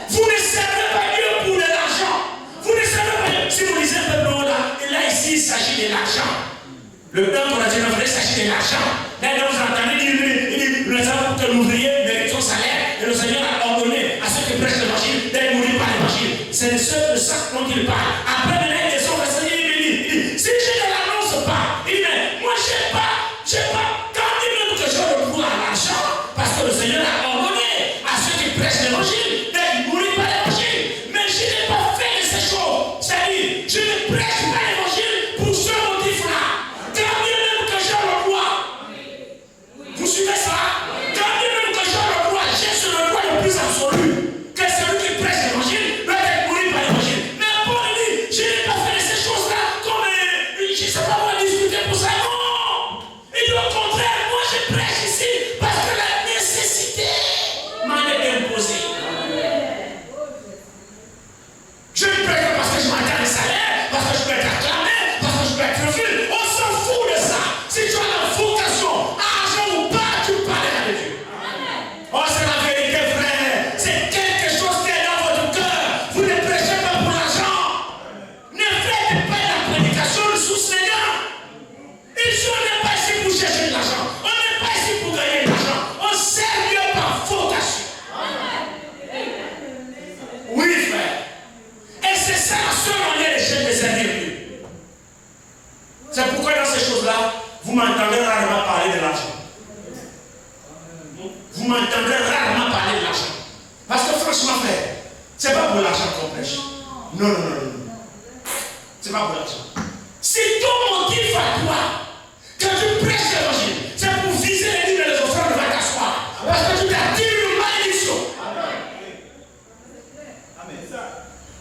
Speaker 1: Vous ne servez pas Dieu pour de l'argent. Vous ne servez pas Dieu. Si vous lisez un peu plus haut là, et là ici, il s'agit de l'argent. Le 1 Corinthiens 9, il s'agit de l'argent. Là, vous entendez dire, nous avons que l'ouvrier mérite son salaire, et le Seigneur a ordonné à ceux qui prêchent l'évangile d'être nourris par l'évangile. C'est de ça dont il parle. Après, il y a des gens qui dit, si je ne l'annonce pas, il dit, mais moi, je n'ai pas, quand il me dit que je recours à l'argent, parce que le Seigneur a ordonné à ceux qui prêchent l'évangile d'être nourris par l'évangile. Mais je n'ai pas fait de ces choses. C'est-à-dire, je ne prêche pas l'évangile pour ce motif-là. Quand bien même que je le vois, vous suivez ça? Quand bien même que je le vois, j'ai ce le droit le plus absolu que celui qui prêche l'évangile doit être nourri par l'évangile. Mais Paul dit, je n'ai pas fait de ces choses-là comme je ne sais pas moi discuter pour ça. Non! Il dit au contraire, moi je prêche ici parce que la nécessité m'en est imposée. Je ne prêche pas parce que je m'attends à un salaire, parce que je peux être acclamé, parce que je peux être revu. On s'en fout de ça. Si tu as la vocation, argent ou pas, tu parleras de Dieu. Oh, c'est la vérité, frère. C'est quelque chose qui est dans votre cœur. Vous ne prêchez pas pour l'argent. Ne faites pas la prédication sous Seigneur. On n'est pas ici pour chercher de l'argent. On n'est pas ici pour gagner de l'argent. On sert Dieu par vocation. Oui, frère. Et c'est ça la seule manière de servir Dieu. C'est pourquoi dans ces choses-là, vous m'entendez rarement parler de l'argent. Vous m'entendrez rarement parler de l'argent. Parce que franchement, frère, c'est pas pour l'argent qu'on prêche. Non, non, non, non. C'est pas pour l'argent. Si ton motif à toi, quand tu prêches l'évangile, c'est pour viser les livres et les offrandes, va t'asseoir. Parce que tu t'attires une malédiction.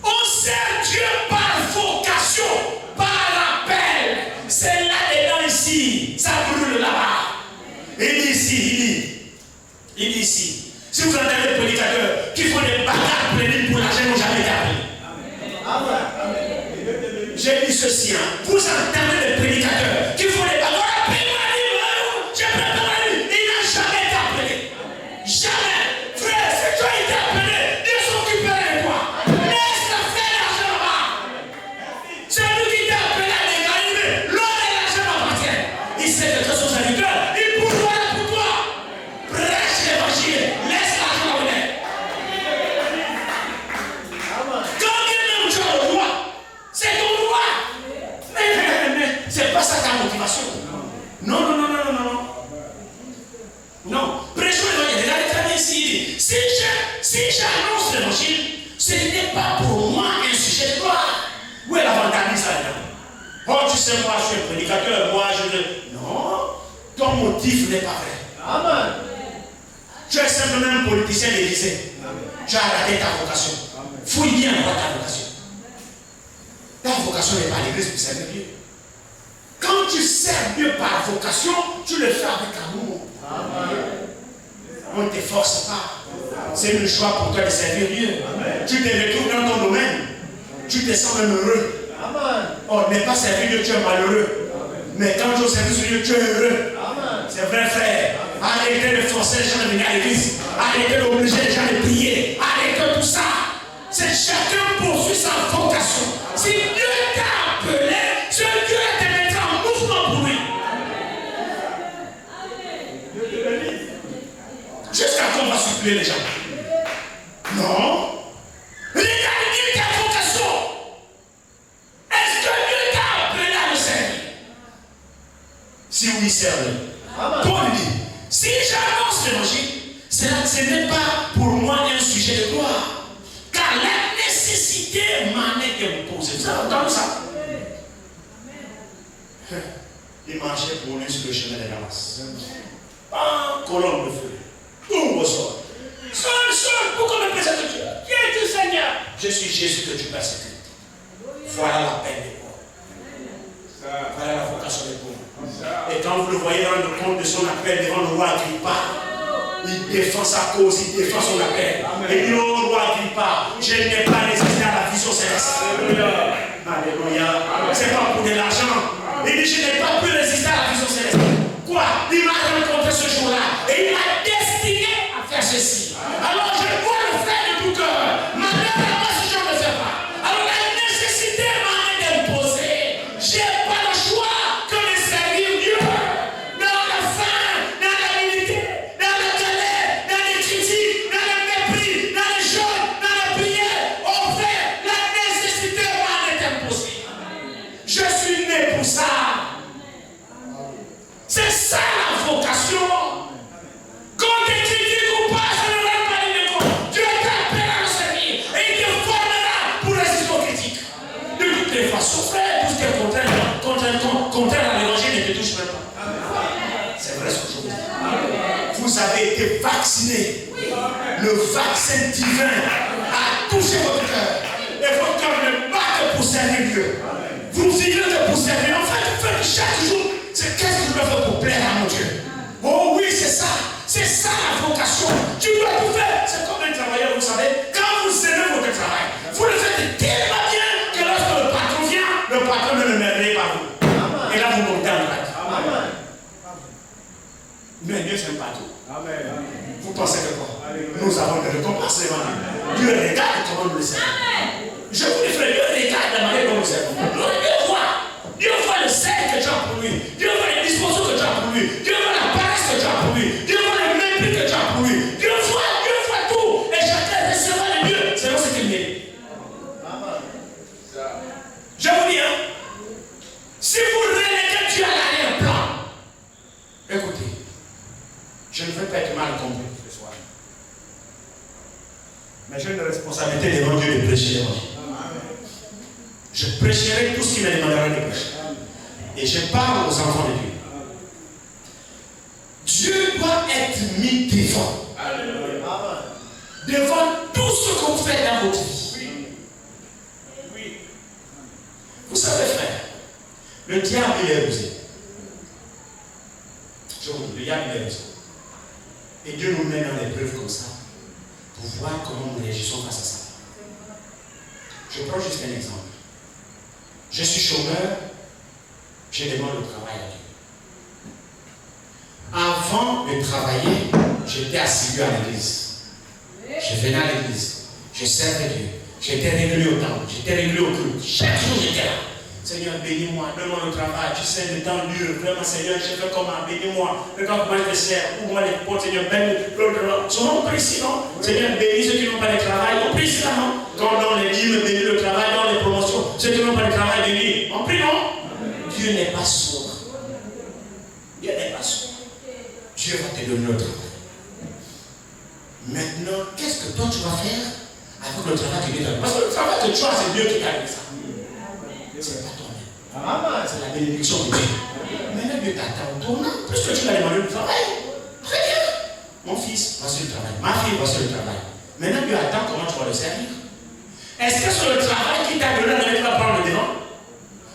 Speaker 1: On sert Dieu par vocation, par appel. C'est là-dedans ici. Ça brûle là-bas. Il dit ici, il dit ici. Si vous entendez les prédicateurs qui font des bagarres pléniques pour l'argent, ils n'ont jamais été appelés. J'ai dit ceci, vous entendez les prédicateurs qui font des bagarres, j'ai préparé la vie, il n'a jamais été appelé. Jamais. Frère, si tu as été appelé, Dieu s'occuperait de toi. Laisse-la faire l'argent là-bas. C'est lui qui t'a appelé à dégager, l'or et l'argent m'appartiennent. Il sait que tu es son serviteur, il pourvoit pour toi. Prêche l'évangile, laisse l'argent venir. Quand bien même tu as le droit, c'est ton droit. Mais c'est pas ça ta motivation. Non, non, non, non, non, non. Non. Prêchons l'évangile. Regardez très bien ici. Si j'annonce l'évangile, ce n'est pas pour moi un sujet de gloire. Où est l'avantage ça là? Oh, tu sais, moi, je suis un prédicateur. Moi, je ne. Non. Ton motif n'est pas vrai. Amen. Tu es simplement un politicien d'Élysée. Tu as raté ta vocation. Fouille bien voir ta vocation. Ta vocation n'est pas à l'église pour servir Dieu. Quand tu sers Dieu par vocation, tu le fais avec amour. Amen. On ne t'efforce pas. C'est le choix pour toi de servir Dieu. Amen. Tu te retrouves dans ton domaine. Tu te sens même heureux. Amen. Oh, n'est pas servir Dieu, tu es malheureux. Mais quand tu servir Dieu, tu es heureux. C'est vrai, frère. Arrêtez de forcer les gens de venir à l'église. Arrêtez d'obliger les gens de prier. Arrêtez tout ça. C'est chacun poursuit sa vocation. Si Dieu t'a appelé, ce Dieu te mettra en mouvement pour lui. Jusqu'à quand on va supplier les gens? Non. Regarde ta vocation. Est-ce que Dieu t'a appelé à le servir? Si oui, servez. Paul dit, si j'annonce l'évangile, ce n'est pas pour moi un sujet de gloire. Car la nécessité m'en est imposée. Vous avez entendu ça? Il marchait pour lui sur le chemin de Damas. En colombe de feu. Tout ressort. Seul, pourquoi me présenter Dieu? Qui es-tu, Seigneur? Je suis Jésus que tu persécutes. Voilà la peine des pauvres. Voilà la vocation des pauvres. Et quand vous le voyez rendre compte de son appel devant le roi Agrippa, il défend sa cause, il défend son appel. Et dit au roi Agrippa, je n'ai pas résisté à la vision céleste. Alléluia. C'est pas pour de l'argent. Il dit, je n'ai pas pu résister à la vision céleste. Quoi? Il m'a rencontré ce jour-là et il m'a destiné à faire ceci. Alors je dois le faire de tout cœur. Malheur à moi si je ne le fais pas. Alors la nécessité m'a été imposée. Je n'ai pas le choix que de servir Dieu. Dans la faim, dans la humilité, dans la galère, dans les critiques, dans le mépris, dans les jeûnes, dans la prière. Au fait, la nécessité m'a été imposée. Je suis né pour ça. C'est ça la vocation. Quand tu critiques ou pas, ça ne va pas dire de quoi. Dieu t'appelle à le servir et il te formera pour résister aux critiques. De toutes les façons, frère, tout ce qui est contraire à l'évangile ne te touche même pas. C'est vrai ce que je vous dis. Vous avez été vacciné. Le vaccin divin a touché votre cœur. Et votre cœur ne bat que pour servir Dieu. Vous vivez que pour servir. En fait, vous faites chaque jour. C'est qu'est-ce que je dois faire pour plaire à mon Dieu? Oh oui, c'est ça. C'est ça la vocation. Tu dois tout faire. C'est comme un travailleur, vous savez. Quand vous aimez votre travail, vous le faites tellement bien que lorsque le patron vient, le patron ne le merveille pas vous. Et là, vous montez en grade. Mais Dieu, c'est un patron. Vous pensez que quoi? Nous avons des récompenses devant nous. Dieu regarde comment nous le servons. Je vous dis, frère, Dieu regarde la manière dont nous servons. Dieu voit le sel que tu as pour lui. Dieu voit les dispositions que tu as pour lui. Dieu voit la paresse que tu as pour lui. Dieu voit le mépris que tu as pour lui. Dieu voit tout. Et chacun recevra de Dieu selon ce qu'il mérite. Je vous dis, si vous reléguez Dieu à l'arrière-plan, écoutez, je ne veux pas être mal compris ce soir. Mais j'ai une responsabilité devant Dieu de prêcher l'évangile. Je prêcherai tout ce qui me demandera de prêcher. Et je parle aux enfants de Dieu. Dieu doit être mis devant. Devant tout ce qu'on fait dans votre vie. Vous savez, frère, le diable il est rusé. Je vous dis, le diable il est rusé. Et Dieu nous met dans des preuves comme ça pour voir comment nous réagissons face à ça. Je prends juste un exemple. Je suis chômeur, je demande le travail à Dieu. Avant de travailler, j'étais assidu à l'église. Je venais à l'église, je servais Dieu. J'étais régulier au temple, j'étais régulier au culte. Chaque jour j'étais là. Seigneur, bénis-moi, donne-moi le travail. Tu sais, le temps dur. Vraiment, Seigneur, je fais comment? Bénis-moi. Regarde comment je te sers. Ouvre-moi les portes, Seigneur. Bénis-le. Souvent, on prie ici, non? Seigneur, bénis ceux qui n'ont pas de travail. On prie ici, non? Quand dans les livres, bénis le travail, dans les promotions. Ceux qui n'ont pas de travail, bénis. On prie, non? Dieu n'est pas sourd. Dieu n'est pas sourd. Dieu va te donner le travail. Maintenant, qu'est-ce que toi tu vas faire avec le travail que Dieu t'a donné? Parce que le travail que tu as, c'est Dieu qui t'a donné ça. C'est pas toi-même. C'est la bénédiction de Dieu. Maintenant, Dieu t'attend au tournant. Puisque tu l'as demandé le travail. Très bien. Mon fils, voici le travail. Ma fille, voici le travail. Maintenant, Dieu attend comment tu vas le servir. Est-ce que sur le travail qu'il t'a donné, tu vas prendre le devant?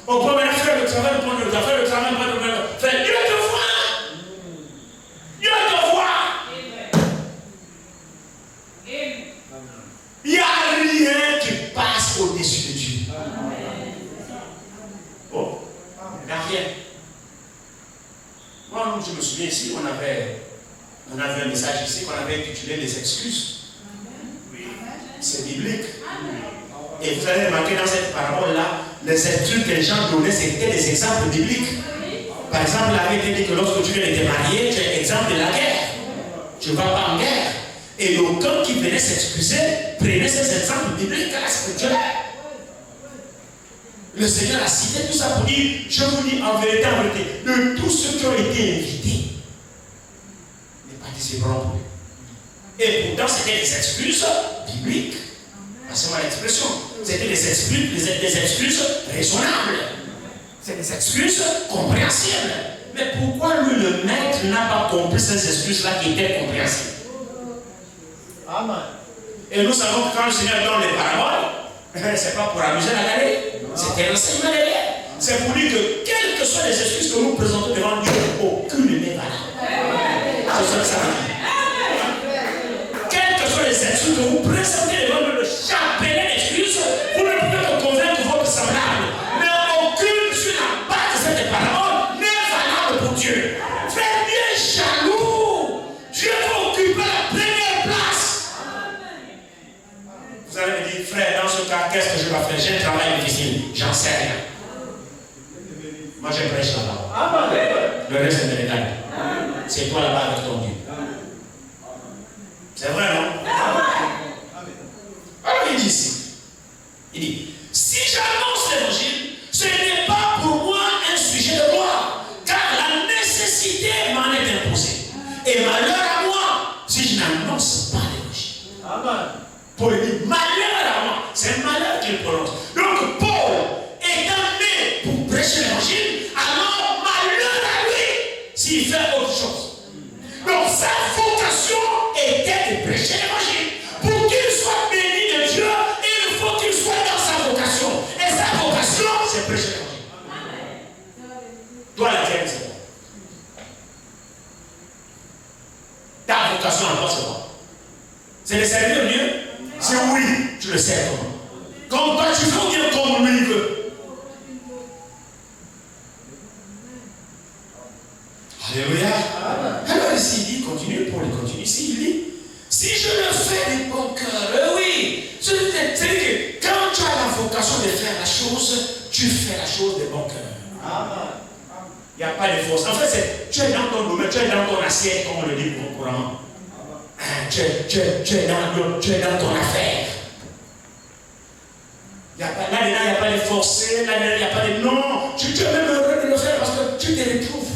Speaker 1: On peut maintenant faire le travail, prendre le travail, prendre le travail. Faire Dieu te voit. Dieu te voit. Il n'y a rien qui passe au-dessus de Dieu. rien. Moi, je me souviens ici, on avait un message ici qu'on avait intitulé les excuses. Oui. C'est biblique. Et vous avez remarqué dans cette parabole-là, les excuses que les gens donnaient, c'était des exemples bibliques. Par exemple, il avait été dit que lorsque tu viens de te marier, tu es exemple de la guerre. Tu ne vas pas en guerre. Et l'aucun qui venait s'excuser prenait ces exemples bibliques à la scripture. Le Seigneur a cité tout ça pour dire, je vous dis en vérité, de tous ceux qui ont été invités, ne participeront plus. Et pourtant, c'était des excuses bibliques. Passez-moi l'expression. C'était des excuses raisonnables. C'est des excuses compréhensibles. Mais pourquoi lui, le maître, n'a pas compris ces excuses-là qui étaient compréhensibles? Amen. Et nous savons que quand le Seigneur donne les paroles, c'est pas pour amuser la galerie. C'est un enseignement derrière. C'est pour dire que quelles que soient les excuses que nous présentons devant Dieu, aucune n'est valable. C'est ça que ça veut dire. Quelles que soient les excuses que vous présentez devant Dieu, chapelain d'excuses, vous ne pouvez pas convaincre votre semblable. Mais aucune sur la base de cette parole n'est valable pour Dieu. Faites bien jaloux. Dieu va occuper la première place. Vous allez me dire, frère, dans ce cas, qu'est-ce que je dois faire? J'ai un travail difficile. J'en sais rien. Moi, je prêche là-bas. Le reste, c'est de l'égal. C'est toi là-bas avec ton Dieu. C'est vrai, non? Alors, il dit ici. Il dit, si j'annonce l'évangile, ce n'est pas pour moi un sujet de gloire, car la nécessité m'en est imposée. Et malheur à moi, si je n'annonce pas l'évangile. Amen. Paul dit, malheur à moi. C'est un malheur qu'il prononce. Donc, Paul étant né pour prêcher l'évangile, alors malheur à lui s'il fait autre chose. Donc, sa vocation était de prêcher l'évangile. Pour qu'il soit béni de Dieu, il faut qu'il soit dans sa vocation. Et sa vocation, c'est prêcher l'évangile. Toi, la tienne, c'est quoi? Ta vocation, alors, c'est quoi? C'est de servir Dieu? C'est oui, tu le sais comment. Comme toi, tu veux dire comme lui veut. Alléluia. Alors ici, il dit, continue, Paul continue ici, il dit, si je le fais de bon cœur, oui, c'est-à-dire que quand tu as la vocation de faire la chose, tu fais la chose de bon cœur. Il n'y a pas de force. En fait, tu es dans ton domaine, tu es dans ton assiette, comme on le dit couramment. Tu es dans ton affaire. Là-dedans, il n'y a pas de forcer, là-dedans, il n'y a pas de non. Tu es même heureux de le faire parce que tu te retrouves.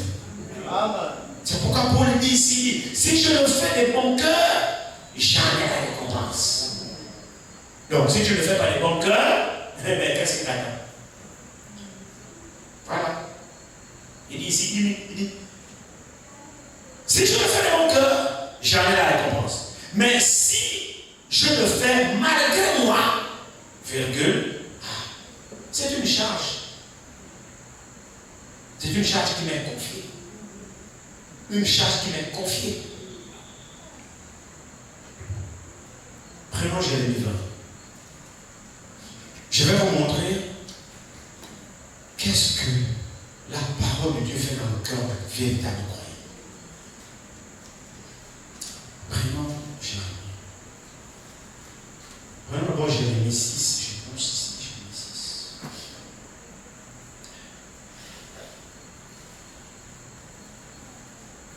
Speaker 1: C'est pourquoi Paul dit ici, si je le fais de bon cœur, j'en ai la récompense. Donc, si tu ne le fais pas de bon cœur, eh bien, qu'est-ce que tu attends? Voilà. Il dit ici, il dit, si je le fais de bon cœur, j'en ai la récompense. Mais si je le fais malgré moi, virgule, c'est une charge. C'est une charge qui m'est confiée. Une charge qui m'est confiée. Prenons Jérémie 20. Je vais vous montrer qu'est-ce que la parole de Dieu fait dans le cœur d'un véritable croyant. Prenons Jérémie. Prenons d'abord Jérémie 6. Je pense ici, Jérémie 6.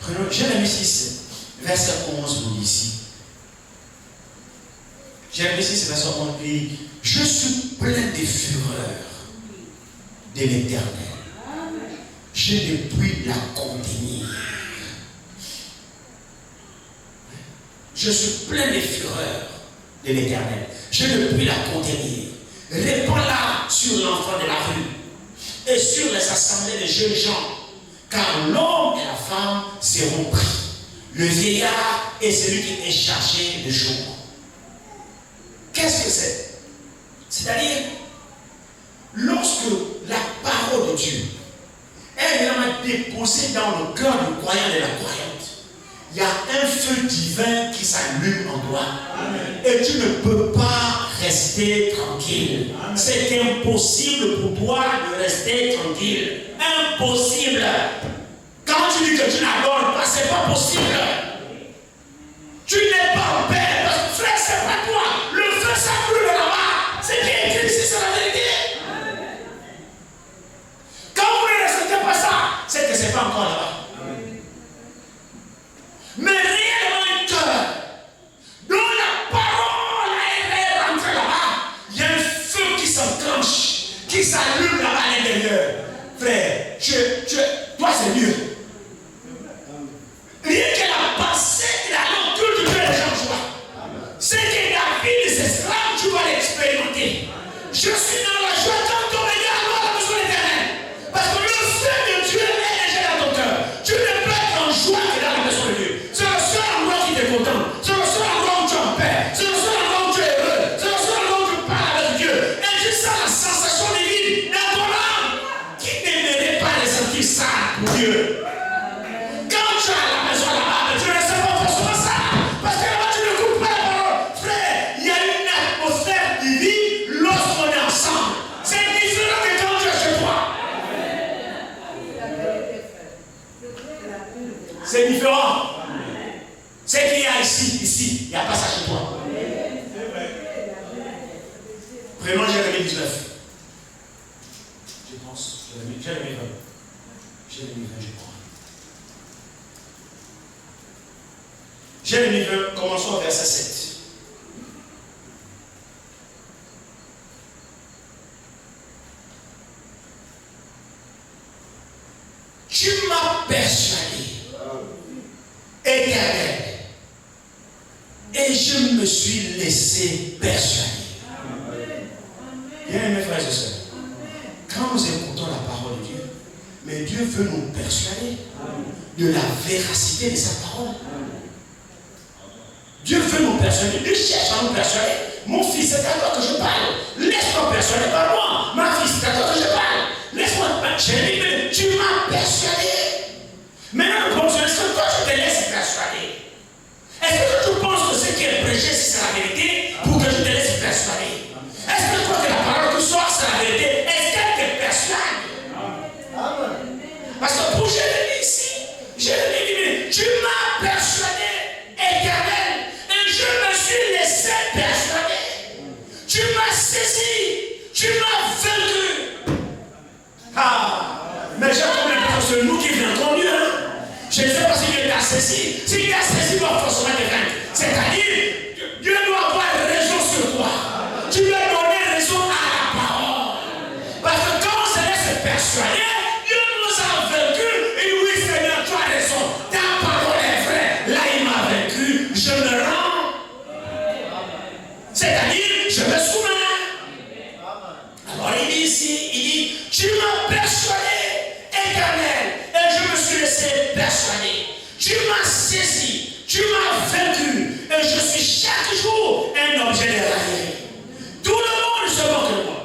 Speaker 1: Prenons Jérémie 6, verset 11, vous dit ici. Jérémie 6, verset 11, dit, je suis plein de fureur de l'Éternel. Je ne puis la contenir. Je suis plein de fureur de l'Éternel. Je ne puis la contenir. Répands-la sur l'enfant de la rue et sur les assemblées des jeunes gens, car l'homme et la femme seront pris, le vieillard et celui qui est chargé de jour. Qu'est-ce que c'est? C'est-à-dire, lorsque la parole de Dieu est vraiment déposée dans le cœur du croyant et de la croyante, il y a un feu divin qui s'allume en toi. Et tu ne peux pas rester tranquille. C'est impossible pour toi de rester tranquille. impossible. Quand tu dis que tu n'adores pas, c'est pas possible. Tu n'es pas en paix. Parce que frère, c'est pas toi. Le feu, ça brûle là-bas. C'est bien écrit ici, c'est la vérité. Quand vous ne respectez pas ça, c'est que c'est pas encore là-bas. Mais réellement un cœur dont la parole est rentrée là-bas, il y a un feu qui s'enclenche, qui s'allume là-bas à l'intérieur. Frère, toi c'est mieux. Rien que la pensée de la lecture de Dieu les gens joie. C'est que la vie des esclaves, tu vas l'expérimenter. Je suis dans la joie quand ton Seigneur a la besoin d'éternel. Parce que le feu de Dieu est léger dans ton cœur. Tu ne peux être en joie que dans la maison de Dieu. C'est le seul endroit qui t'est content. C'est le seul endroit où tu es en paix. C'est le seul endroit où tu es heureux. C'est le seul endroit où tu parles avec Dieu. Et tu sens la sensation de vie dans ton âme. Qui n'aimerait pas ressentir ça pour Dieu? Quand tu es à la maison là-bas, tu ne sais pas forcément ça. Parce que là-bas, tu ne coupes pas la parole. Frère, il y a une atmosphère divine lorsqu'on est ensemble. C'est différent que quand tu es chez toi. C'est différent. C'est qu'il y a ici, il n'y a pas ça chez toi. Prenons Jérémie 19. Je pense, Jérémie 20. Jérémie 20, je crois. Jérémie 20, commençons au verset 7. Tu m'as persuadé, Éternel, et je me suis laissé persuader. Bien mes frères et sœurs, quand nous écoutons la parole de Dieu, mais Dieu veut nous persuader de la véracité de sa parole. Dieu veut nous persuader, Dieu cherche à nous persuader. Mon fils, c'est à toi que je parle. Laisse-toi persuader par moi. Ma fille, c'est à toi que je parle. Laisse-moi te persuader. Tu m'as persuadé. Maintenant, le problème, est-ce que toi, tu te laisses persuader? Est-ce que tu penses que ce qui est prêché, c'est la vérité pour que je te laisse persuader? Est-ce que tu crois que la parole que sort, c'est la vérité? Est-ce qu'elle te persuade? Parce que pour Jérémie ici, Jérémie dit, tu m'as persuadé, Éternel, et je me suis laissé persuader. Tu m'as saisi, tu m'as vaincu. Ah, mais j'ai combien de temps c'est nous qui vient conduire, hein? Je ne sais pas si Dieu t'a saisi. Si Dieu t'a saisi, il doit forcément te vaincre. C'est-à-dire, Dieu doit avoir raison sur toi. Tu lui as donné raison à la parole. Parce que quand on se laisse persuader, Dieu nous a vaincu. Et oui, Seigneur, tu as raison. Ta parole est vraie. Là, il m'a vaincu. Je me rends. C'est-à-dire, je me soumets. Alors, il dit ici, il dit, tu m'as persuadé, Éternel, et je me suis laissé persuader. Tu m'as saisi, tu m'as vaincu, et je suis chaque jour un objet de raillerie. Tout le monde se moque de moi,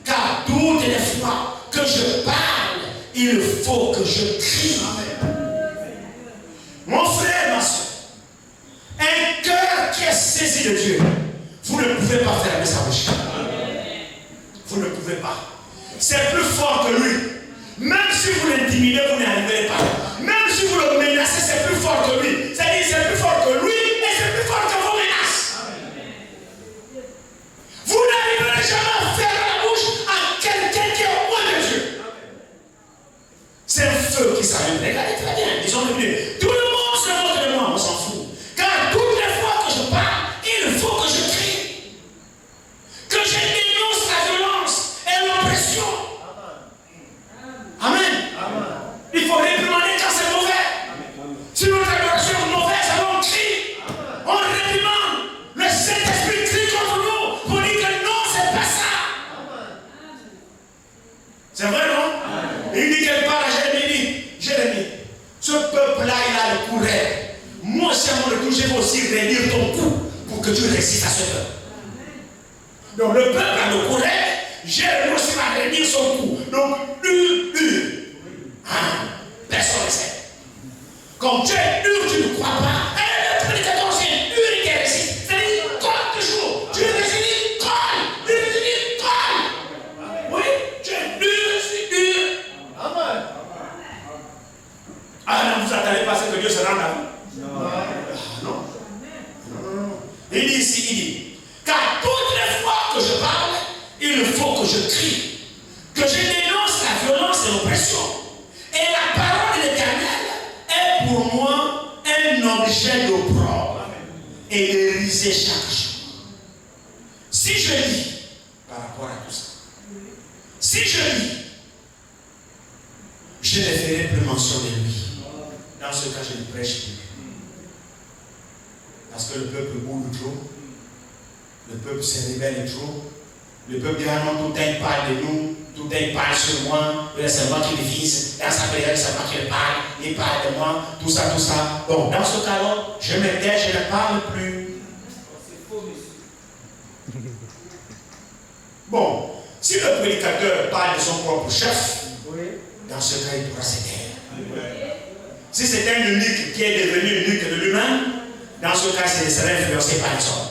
Speaker 1: car toutes les fois que je parle, il faut que je crie. Mon frère, ma soeur, un cœur qui est saisi de Dieu, vous ne pouvez pas fermer sa bouche. Vous ne pouvez pas. C'est plus fort que lui. Même si vous l'intimidez, vous n'arriverez pas. Même si vous le menacez, c'est plus fort que lui. C'est-à-dire c'est plus fort que lui et c'est plus fort que vos menaces. Vous n'arriverez jamais à faire la bouche à quelqu'un qui est au point de Dieu. C'est un feu qui s'allume. Regardez très bien. Ils ont venu. Tout le monde se moque de moi, on s'en fout. Car toutes les fois que je parle, il faut que je crie. Que je dénonce la violence et l'oppression. Amen. Il faut réprimander quand c'est mauvais. Si notre adoration est mauvaise, alors on crie. On réprimande. Le Saint-Esprit crie contre nous pour dire que non, c'est pas ça. C'est vrai, non? Il dit quelque part à Jérémie, Jérémie, ce peuple-là, il a le courage. Moi, si à mon retour, je vais aussi réunir ton cou pour que tu résistes à ce peuple. Donc le peuple a le courage, Jérémie aussi va réunir son cou. Donc, personne ne sait. Comme tu es dur, tu ne crois pas. Et le prédicateur aussi est dur et qui résiste. C'est-à-dire, colle toujours. Tu résistes, colle. Tu résistes, colle. Oui, tu es dur, je suis dur. Amen. oppressions. Et la parole de l'Éternel est pour moi un objet d'opprobre et de risée chaque jour. Si je lis par rapport à tout ça, si je lis, je ne ferai plus mention de lui. Dans ce cas, je ne prêche plus. Parce que le peuple bouge trop, le peuple se rebelle trop, le peuple dit ah non, tout un parle de nous, tout un parle sur moi, c'est moi qui le vise, dans sa prière, c'est moi qui le parle, il parle de moi, tout ça, tout ça. Donc, dans ce cas-là, je me tais, je ne parle plus. Bon, si le prédicateur parle de son propre chef, dans ce cas, il pourra se taire. Si c'est un eunuque qui est devenu eunuque de lui-même, dans ce cas, il sera influencé par les hommes.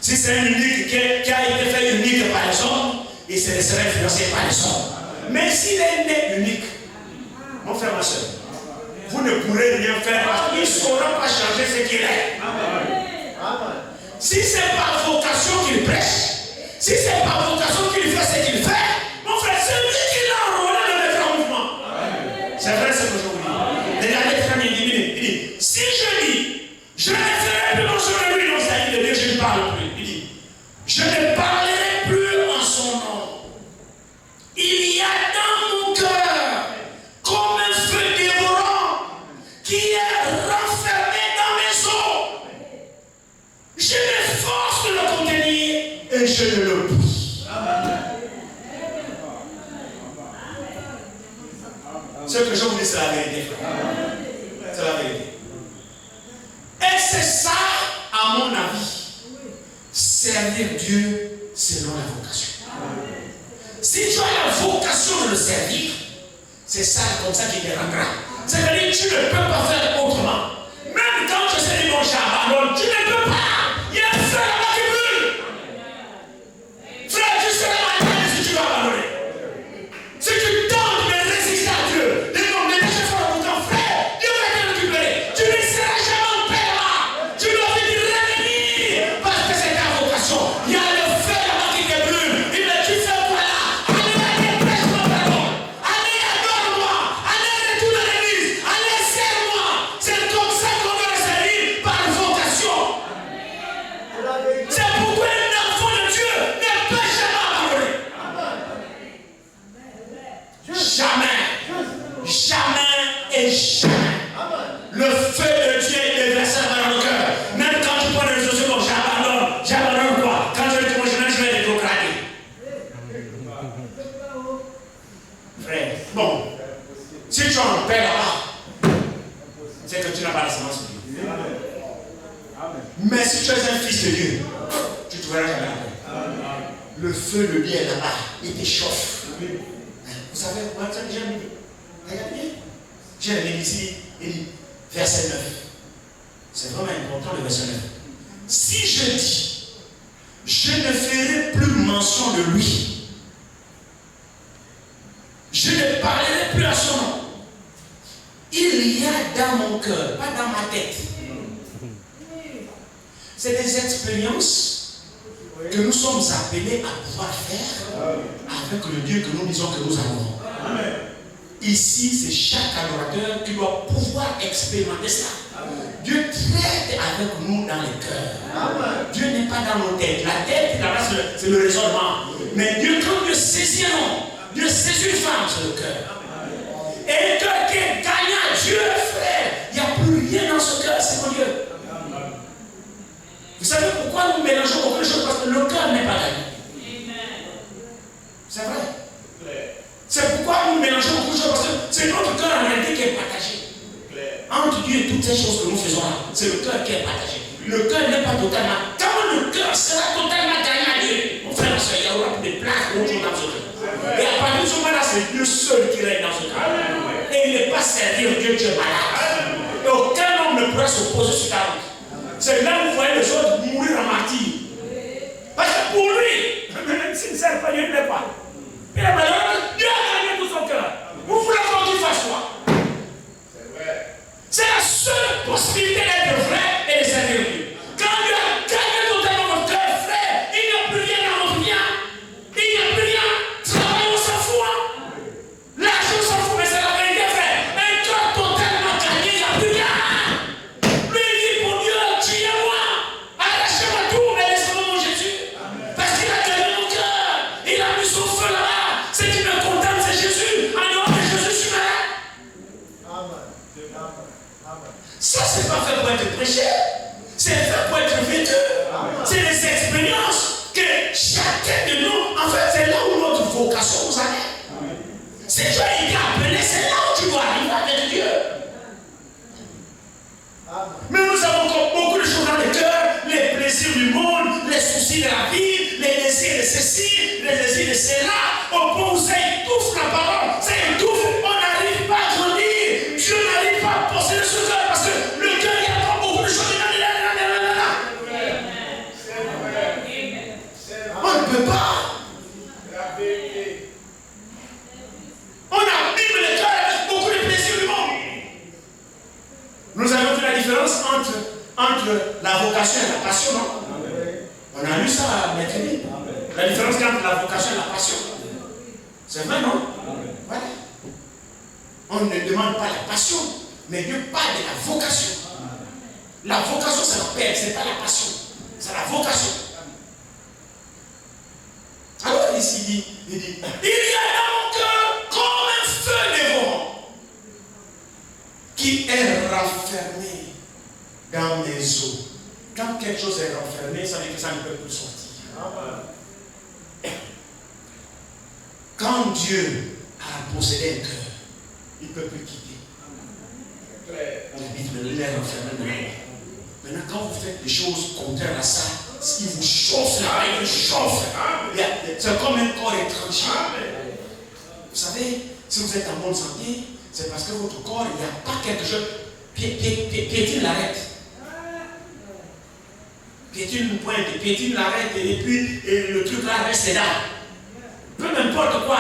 Speaker 1: Si c'est un eunuque qui a été fait eunuque par les hommes, il sera influencé par les hommes. Mais s'il est né unique, mon frère, ma soeur, vous ne pourrez rien faire parce qu'il ne saura pas changer ce qu'il est. Si c'est par vocation qu'il prêche, si c'est par vocation qu'il fait ce qu'il fait, mon frère, c'est lui qui l'a enrôlé de mettre en mouvement. C'est vrai ce que je vous dis. Regardez très bien, il dit, si je dis, je ne ferai plus mention de lui, non, ça dit de Dieu, je ne parle plus. Il dit, je ne parlerai plus en son nom. Il y a dans mon cœur comme un feu dévorant qui est renfermé dans mes os. Je m'efforce de le contenir et je ne le pousse. Ce que je vous dis, c'est la vérité. C'est la vérité. Et c'est ça, à mon avis, servir Dieu selon la vocation. Si tu as la vocation de le servir, c'est ça comme ça qui te rendra. C'est-à-dire que tu ne peux pas faire autrement. Même quand je sais mon j'abandonne, tu ne peux pas. Il y a un feu là-bas qui brûle. Frère, tu seras malade si tu vas abandonner. Si tu tentes de résister à Dieu, de non, mais je fais pour ton frère, Dieu va te récupérer. Tu ne seras jamais en paix là. Tu dois venir revenir parce que c'est ta vocation. Il y a le feu là-bas qui te brûle. Il me dit, fais quoi là? Allez, prêche ma parole. Allez, adore-moi. Allez, retourne à l'église. Allez, serre-moi. C'est comme ça qu'on doit le servir par vocation. C'est pourquoi un enfant de Dieu ne peut jamais abandonner. Jamais. Jamais et jamais. Le feu de Dieu est versé dans le cœur. Même quand tu prends les choses, bon, j'abandonne. J'abandonne quoi? Quand je vais te manger, je vais rétrograder. Frère, bon, si tu en paix là-bas, c'est que tu n'as pas la semence de Dieu. Mais si tu es un fils de Dieu, tu ne trouveras jamais la paix. Le feu de Dieu est là-bas, il t'échauffe. Vous savez, moi, ça déjà mis. Regardez bien. J'ai mis ici, il dit, verset 9. C'est vraiment important le verset 9. Si je dis, je ne ferai plus mention de lui, je ne parlerai plus à son nom. Il y a dans mon cœur, pas dans ma tête. C'est des expériences que nous sommes appelés à pouvoir faire avec le Dieu que nous disons que nous avons. Ici, c'est chaque adorateur qui doit pouvoir expérimenter ça. Dieu traite avec nous dans les cœurs. Dieu n'est pas dans nos têtes. La tête, là-bas, c'est le raisonnement. Mais Dieu, quand Dieu saisit un homme, Dieu saisit une femme sur le cœur. Et le cœur qui est gagnant, Dieu, frère, il n'y a plus rien dans ce cœur, c'est mon Dieu. Vous savez pourquoi nous mélangeons beaucoup de choses? Parce que le cœur n'est pas gagné. C'est vrai. C'est pourquoi nous mélangeons beaucoup de choses. Parce que c'est notre cœur en réalité qui est partagé. Entre Dieu et toutes ces choses que nous faisons là, c'est le cœur qui est partagé. Le cœur n'est pas totalement. Quand le cœur sera totalement gagné à Dieu, mon frère, il y aura plus de place pour nous dans ce cœur. Et à partir de ce moment-là, c'est Dieu seul qui règne dans ce cœur. Et il n'est pas servir Dieu, Dieu est malade. Et aucun homme ne pourra s'opposer sur ta route. C'est là où vous voyez les autres mourir en martyr. Parce que pour lui, même s'il ne sert pas, Dieu ne l'est pas. Il est malheureux, Dieu a gagné tout son cœur. Vous voulez qu'on qu'il fasse quoi? C'est la seule possibilité d'être vrai et de servir Dieu. Quand Dieu a gagné totalement votre cœur, frère, il n'y a plus rien dans votre bien. Il n'y a plus rien. Travail, on s'en fout. L'argent, on s'en prêcher. C'est fait pour être vécu. C'est les expériences que chacun de nous, en fait, c'est là où notre vocation vous allez. Si tu as été appelé, c'est là où tu dois arriver avec Dieu. Mais nous avons encore beaucoup de choses dans le cœur, les plaisirs du monde, les soucis de la vie, les désirs de ceci, les désirs de cela. Au point où ça étouffe la parole, ça étouffe, on n'arrive pas à grandir. Dieu n'arrive pas à posséder ce cœur parce que le cœur, il y a encore beaucoup de choses. On ne peut pas. On abîme le cœur avec beaucoup de plaisirs du monde. Nous avons vu la différence entre la vocation et la passion, non? On a lu ça mercredi. La différence entre la vocation et la passion. C'est vrai, non? Voilà. On ne demande pas la passion, mais Dieu parle de la vocation. La vocation, c'est l'appel, ce n'est pas la passion. C'est la vocation. Alors ici, il dit, il y a dans mon cœur comme un feu dévorant qui est renfermé dans mes os. Quand quelque chose est renfermé, ça veut dire que ça ne peut plus sortir. Quand Dieu a possédé un cœur, il ne peut plus quitter. On habite le l'air renfermé de l'air. Maintenant, quand vous faites des choses contraires à ça, il vous chauffe là, il vous chauffe. C'est comme un corps étranger. Vous savez, si vous êtes en bonne santé, c'est parce que votre corps, il n'y a pas quelque chose. Piétine l'arrête. Piétine une pointe, piétine l'arrête, et puis le truc là reste là. Peu importe quoi,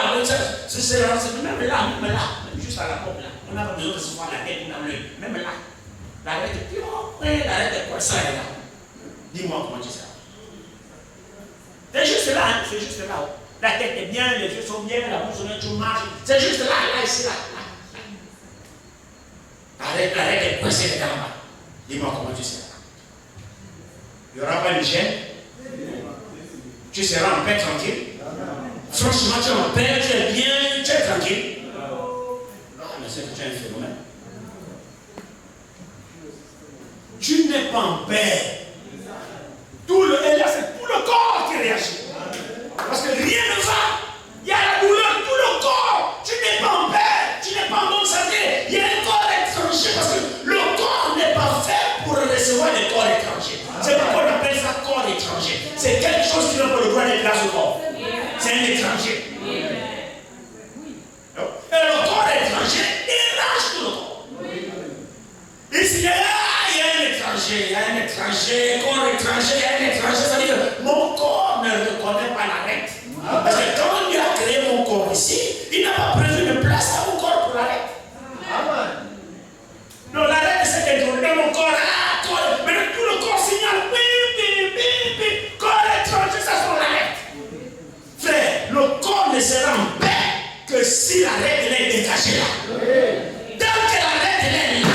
Speaker 1: c'est même là, même juste à la porte là. On n'a pas besoin de se voir la tête, même là. L'arrête est plus haut, l'arrête est quoi, ça est là. Dis-moi comment tu sais. C'est juste là, hein? C'est juste là. La tête est bien, les yeux sont bien, la bouche est tout marche. C'est juste là, ici, là. L'arrête est coincée là-bas. Dis-moi comment tu sais. Il n'y aura pas de gêne. Tu seras en paix tranquille. Franchement, tu es en paix, tu es bien, tu es tranquille. Non, mais c'est que tu as un phénomène. Tu n'es pas en paix. Et là, c'est tout le corps qui réagit. Parce que rien ne va. Il y a la douleur, tout le corps. Tu n'es pas en paix, tu n'es pas en bonne santé. Il y a un corps étranger parce que le corps n'est pas fait pour recevoir des corps étrangers. C'est pourquoi on appelle ça corps étranger. C'est quelque chose qui n'a pas le droit d'être là au corps. C'est un étranger. Et le corps étranger dérange tout le corps. Ici, il y a un étranger, corps étranger, il y a un étranger. Ça veut dire que mon corps ne reconnaît pas l'arrête. Parce que quand Dieu a créé mon corps ici, il n'a pas prévu de place à mon corps pour l'arrête. Non, l'arrête, c'est introduit dans mon corps. Mais tout le corps signale. Corps étranger, ça sera l'arrête. Frère, le corps ne sera en paix que si l'arrête est dégagée là. Tant que l'arrête est là,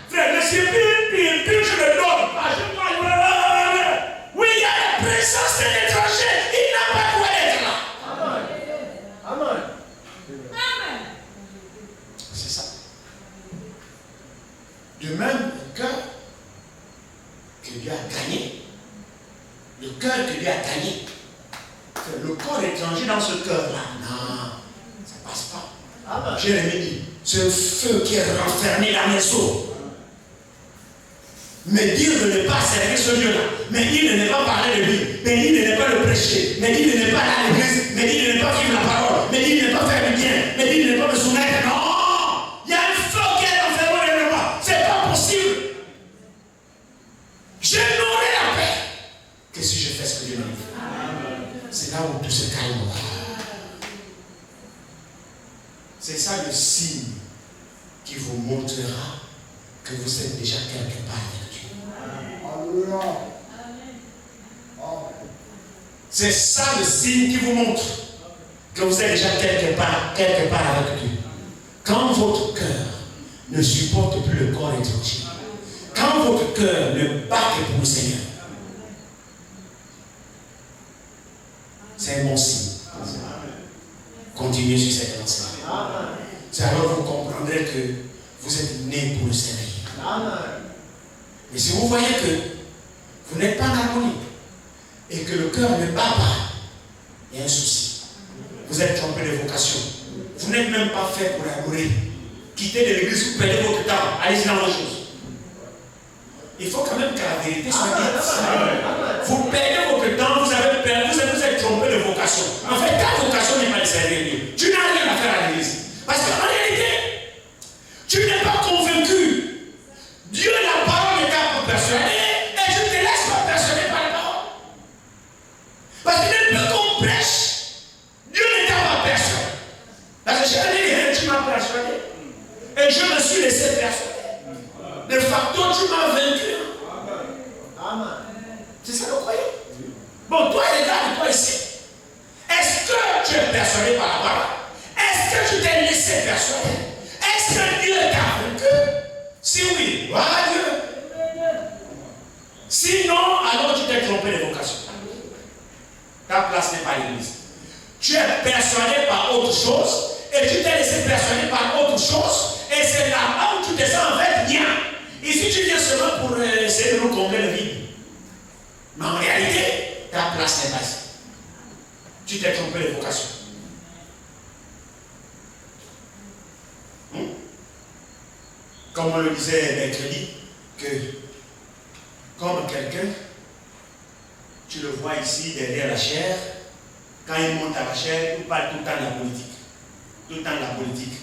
Speaker 1: frère, ne suis plus, je ne dors pas. Oui, il y a la présence de l'étranger. Il n'a pas droit d'être là. Amen. C'est ça. De même, le cœur que Dieu a gagné, le cœur que Dieu a gagné, le corps étranger dans ce cœur-là, non, ça ne passe pas. Jérémie dit, ce feu qui est renfermé dans mes os. Mais dire de ne pas servir ce Dieu-là, mais dire de ne pas parler de lui, mais dire de ne pas le prêcher, mais dire de ne pas aller à l'église, mais dire de ne pas vivre la parole, mais dire de ne pas faire du bien, mais dire de ne pas me soumettre. Non! Il y a un feu qui est enfermé dans moi. C'est pas possible. Je n'aurai la paix que si je fais ce que Dieu m'a dit. C'est là où tout se calme. C'est ça le signe qui vous montrera que vous êtes déjà quelque part avec Dieu. C'est ça le signe qui vous montre que vous êtes déjà quelque part avec Dieu. Quand votre cœur ne supporte plus le corps étranger, quand votre cœur ne bat que pour le Seigneur, c'est un bon signe. Continuez sur cette lancée. C'est alors que vous comprendrez que vous êtes né pour le Seigneur. Mais si vous voyez que vous n'êtes pas en harmonie et que le cœur ne bat pas, il y a un souci. Vous êtes trompé de vocation. Vous n'êtes même pas fait pour adorer. Quittez de l'église, vous perdez votre temps. Allez-y dans vos choses. Il faut quand même que la vérité soit dite. Vous perdez votre temps, vous êtes trompé de vocation. En fait, ta vocation n'est pas de servir Dieu. Tu n'as rien à faire à l'église. Parce qu'en réalité, tu n'es pas convaincu. Dieu, la parole est à pour persuader, et tu ne te laisses pas persuader par la parole. Parce que depuis qu'on prêche, Dieu ne t'a pas persuadé. Parce que j'ai dit, tu m'as persuadé. Et je me suis laissé persuader. De facto, tu m'as vaincu. Amen. C'est ça que vous croyez? Bon, toi, regarde-toi ici. Est-ce que tu es persuadé par la parole? Est-ce que tu t'es laissé persuader? Est-ce que Dieu t'a vaincu? Si oui, voilà Dieu. Sinon, alors tu t'es trompé de vocation. Ta place n'est pas l'église. Tu es persuadé par autre chose et tu t'es laissé persuader par autre chose et c'est là où tu te sens en fait bien. Ici, tu viens seulement pour essayer de nous combler le vide. Mais en réalité, ta place n'est pas ici. Tu t'es trompé de vocation. Comme on le disait mercredi, que comme quelqu'un, tu le vois ici derrière la chair, quand il monte à la chair, il parle tout le temps de la politique. Tout le temps de la politique.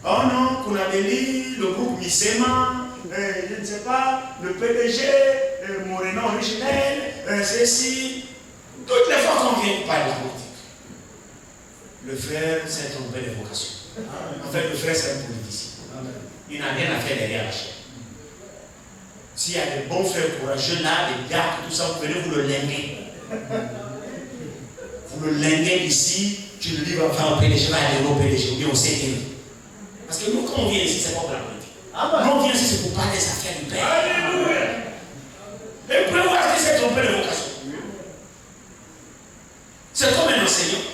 Speaker 1: Oh non, Kounabeli, le groupe Misema, je ne sais pas, le PDG, Moreno originel, ceci. Toutes les fois qu'on vient parler de la politique, le frère s'est trompé de vocation. En fait, le frère c'est un politicien. Il n'a rien à faire derrière la chair. S'il y a des bons frères courageux là, des gars, tout ça, vous venez vous le linguer. Vous le linguez ici, tu le dis, va faire au PDG, va aller au PDG, ou bien au CTV. Parce que nous, quand on vient ici, c'est pas pour la politique. Nous, on vient ici, c'est pour parler des affaires du Père. Alléluia. Et vous pouvez voir qu'il s'est trompé de vocation. C'est comme un enseignant.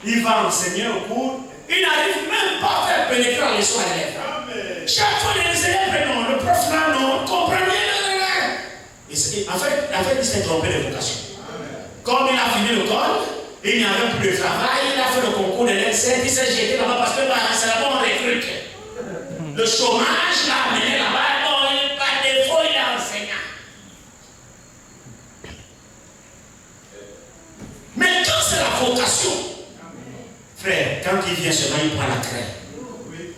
Speaker 1: Il va enseigner au cours, il n'arrive même pas à faire pénétrer la leçon à l'élève. Chaque fois, les élèves, non, le prof là, non, comprenez. En fait, il s'est trompé de vocation. Comme il a fini le code, il n'y avait plus de travail, il a fait le concours de l'ENSET, il s'est jeté là-bas parce que c'est là-bas on recrute. Le chômage l'a amené là-bas, bon, par défaut, il est enseignant. Mais quand c'est la vocation, frère, quand il vient seulement, il prend la craie.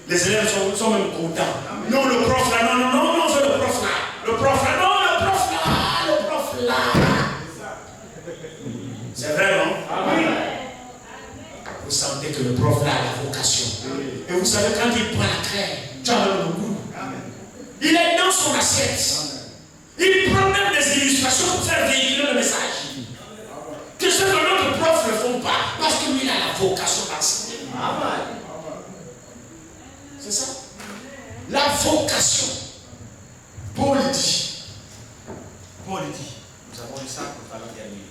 Speaker 1: Les élèves sont même contents. Non, le prof là, non, c'est le prof là. Le prof là, non, le prof là, le prof là. C'est vrai, non? Oui. Vous sentez que le prof là a la vocation. Et vous savez, quand il prend la craie, tu as le goût. Il est dans son assiette. Il prend même des illustrations pour faire véhiculer le message. Que ce que notre prof ne font pas, parce que lui, il a la vocation d'enseigner. C'est ça? La vocation. Paul dit. Nous avons lu ça pour parler dernier.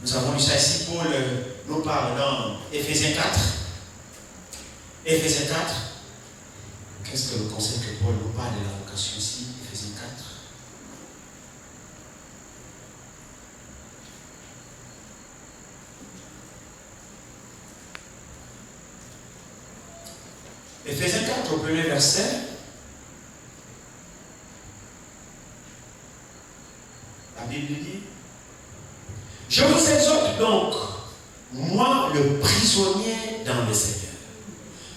Speaker 1: Nous avons lu ça ici. Paul nous parle dans Éphésiens 4. Éphésiens 4. Qu'est-ce que le conseil que Paul nous parle de la vocation ici? Éphésiens 4. Éphésiens 4, au premier verset. La Bible dit: je vous exhorte donc, moi le prisonnier dans le Seigneur,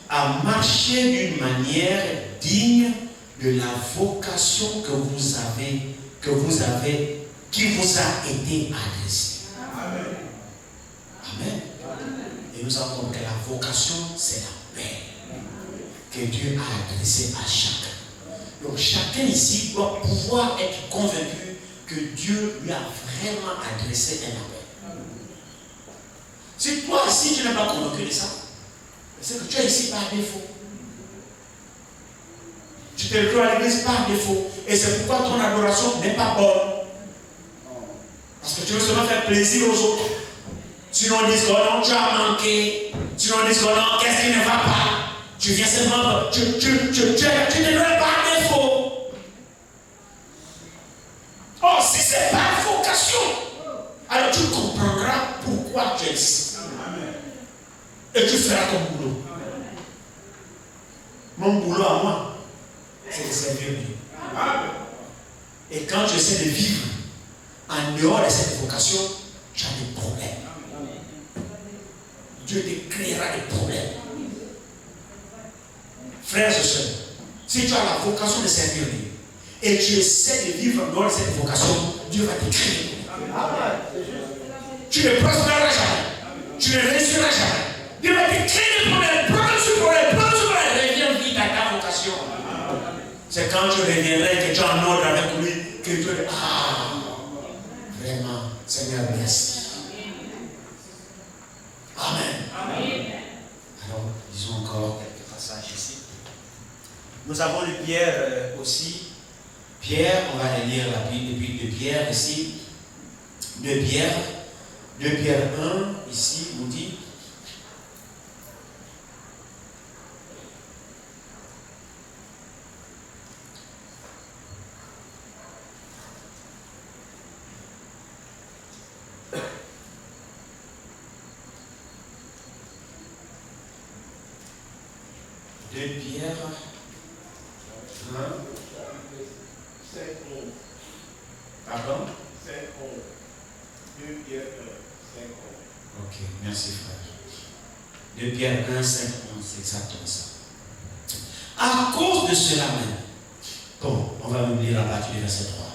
Speaker 1: à marcher d'une manière digne de la vocation qui vous a été adressée. Amen. Amen. Et nous avons compris que la vocation, c'est la paix que Dieu a adressée à chacun. Donc chacun ici doit pouvoir être convaincu que Dieu lui a vraiment adressé un appel. Si toi ici tu n'es pas convaincu de ça, c'est que tu es ici par défaut. Tu te retrouves à l'église par défaut. Et c'est pourquoi ton adoration n'est pas bonne. Parce que tu veux seulement faire plaisir aux autres. Sinon on dit que non, tu as manqué. Sinon on dit que non, qu'est-ce qui ne va pas. Tu viens seulement, tu ne devrais pas est faux. Oh, si ce n'est pas vocation, alors tu comprendras pourquoi tu es ici. Et tu feras ton boulot. Mon boulot à moi, c'est de servir Dieu. Et quand tu essaies de vivre en dehors de cette vocation, tu as des problèmes. Dieu te créera des problèmes. Frères et sœurs, si tu as la vocation de servir Dieu et tu essaies de vivre en dehors de cette vocation, Dieu va te créer. Tu ne prospéreras jamais. Tu ne réussiras jamais. Dieu va te créer des problèmes. Prends ce problème. Reviens vite à ta vocation. C'est quand tu reviendrais que tu es en ordre avec lui que tu dis, vraiment, Seigneur, merci. Amen. Alors, disons encore quelques passages ici. Nous avons lu Pierre aussi. Pierre, on va lire la Bible de Pierre ici. De Pierre 1, ici, nous dit. De Pierre 1. Pardon? 2 Pierre 1, 5, 11. Ok, merci frère. 2 Pierre 1, 5, 11, c'est exactement ça. À cause de cela même, bon, on va me lire à partir du verset 3.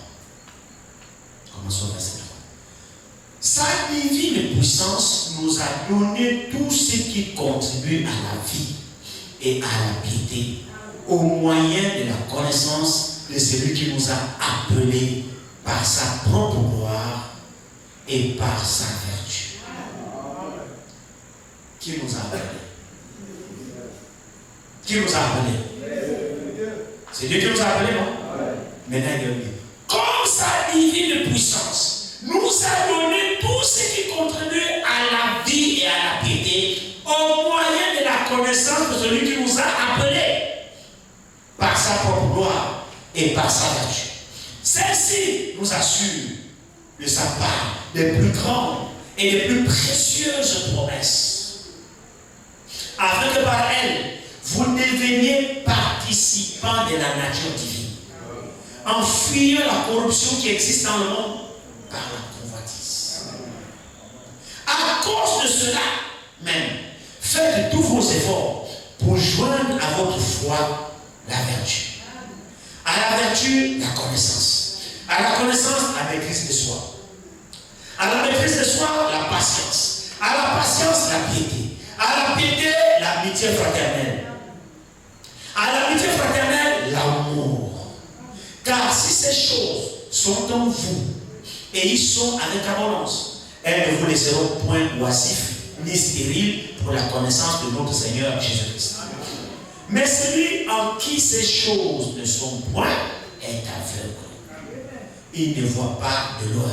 Speaker 1: Commençons au verset 3. Sa divine puissance nous a donné tout ce qui contribue à la vie et à la piété, au moyen de la connaissance de celui qui nous a appelés par sa propre gloire et par sa vertu. Qui nous a appelés? Qui nous a appelés? C'est Dieu qui nous a appelés, non? Maintenant, il dit, comme sa divine puissance nous a donné tout ce qui contribue à la vie et à la piété, au moyen de la connaissance de celui qui nous a appelés par sa propre gloire et par sa vertu. Celle-ci nous assure de sa part les plus grandes et les plus précieuses promesses, afin que par elle, vous deveniez participants de la nature divine, en fuyant la corruption qui existe dans le monde par la convoitise. À cause de cela même, faites tous vos efforts pour joindre à votre foi la vertu. À la vertu, la connaissance. À la connaissance, la maîtrise de soi. À la maîtrise de soi, la patience. À la patience, la piété. À la piété, l'amitié fraternelle. À l'amitié fraternelle, l'amour. Car si ces choses sont en vous et ils sont avec abondance, elles ne vous laisseront point oisifs ni stériles pour la connaissance de notre Seigneur Jésus-Christ. Mais celui en qui ces choses ne sont point est aveugle. Il ne voit pas de loin.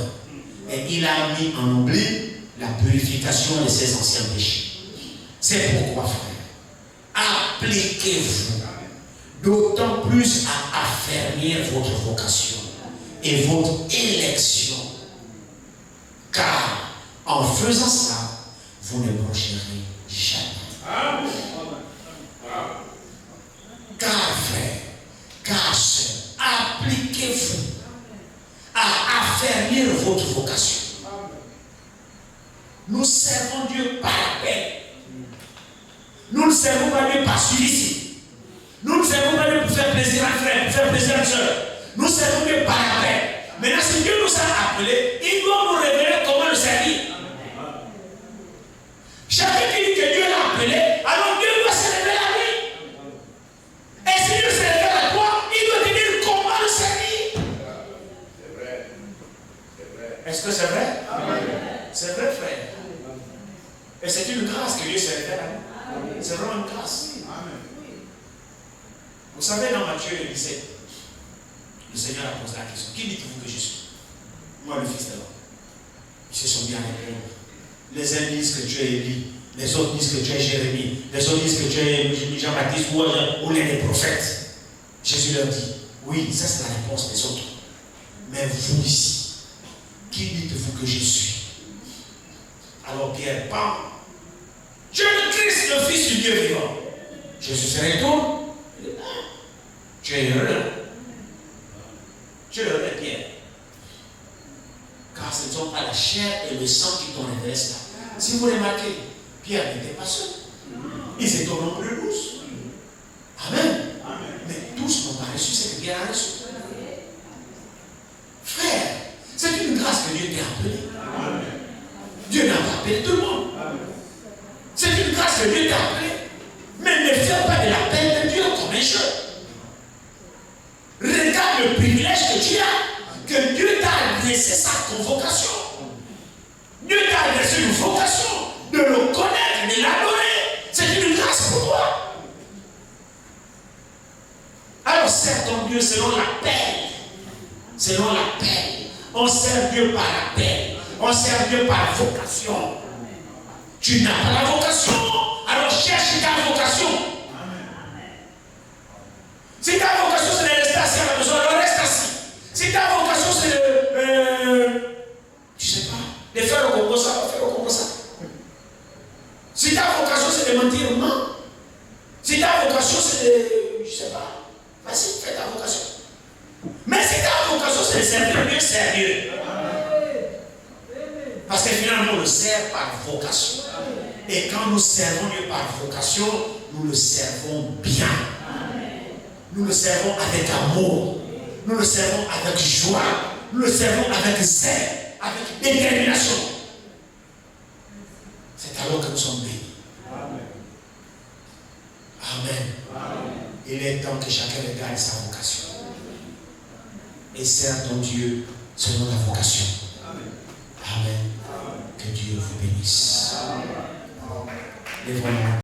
Speaker 1: Et il a mis en oubli la purification de ses anciens péchés. C'est pourquoi, frère, appliquez-vous d'autant plus à affermir votre vocation et votre élection. Car en faisant ça, vous ne broncherez jamais. Car frère, car sœur, appliquez-vous à affermir votre vocation. Nous servons Dieu par la paix. Nous ne servons pas Dieu par suicide. Nous ne servons pas Dieu pour faire plaisir à frère, pour faire plaisir à soeur. Nous servons Dieu par la paix. Maintenant, si Dieu nous a appelés, il doit nous révéler comment le servir. Chacun qui dit que Dieu l'a appelé, alors Dieu doit se révéler à lui. Et si Dieu se révèle à toi, il doit te dire comment le servir. C'est vrai. C'est vrai. Est-ce que c'est vrai? Amen. C'est vrai, frère. Et c'est une grâce que Dieu se révèle à nous. C'est vraiment une grâce. Amen. Vous savez, dans Matthieu 17, le Seigneur a posé la question. Qui dites-vous que je suis? Moi, le Fils de l'homme. Ils se sont bien répondus. Les uns disent que tu es Élie, les autres disent que tu es Jérémie, les autres disent que tu es Jean-Baptiste ou l'un des prophètes. Jésus leur dit, Oui, ça c'est la réponse des autres. Mais vous ici, qui dites-vous que je suis? Alors Pierre parle. Je suis le Christ, le Fils du Dieu vivant. Jésus se retourne. Tu es heureux. Tu es heureux, Pierre. Car ce ne sont pas la chair et le sang qui t'ont révélé cela. Si vous remarquez, Pierre n'était pas seul. Ils étaient au nombre de 12. Amen. Mais tous n'ont pas reçu ce que Pierre a reçu. Frère, c'est une grâce que Dieu t'a appelé. Dieu n'a pas appelé tout le monde. C'est une grâce que Dieu t'a appelé. Mais ne fais pas de l'appel de Dieu comme un jeu. Regarde le privilège que tu as, que Dieu t'a adressé sa convocation. Dieu t'a adressé une vocation de le connaître, de l'adorer. C'est une grâce pour toi. Alors sers ton Dieu selon l'appel. Selon l'appel. On sert Dieu par appel. On sert Dieu par vocation. Tu n'as pas la vocation, alors cherche ta vocation. Si ta vocation c'est de rester assis à la maison, alors reste assis. Si ta vocation c'est de, je sais pas, de faire le combo ça, faire le combo ça. Si ta vocation c'est de mentir, mens. Si ta vocation c'est de, je sais pas, vas-y, fais ta vocation. Mais si ta vocation c'est de servir Dieu, sérieux. Parce que finalement, on le sert par vocation. Et quand nous servons Dieu par vocation, nous le servons bien. Nous le servons avec amour. Nous le servons avec joie. Nous le servons avec zèle, avec détermination. C'est alors que nous sommes bénis. Amen. Il est temps que chacun regarde sa vocation. Et sert ton Dieu selon la vocation. Amen. Que Dieu vous bénisse. Lève-moi.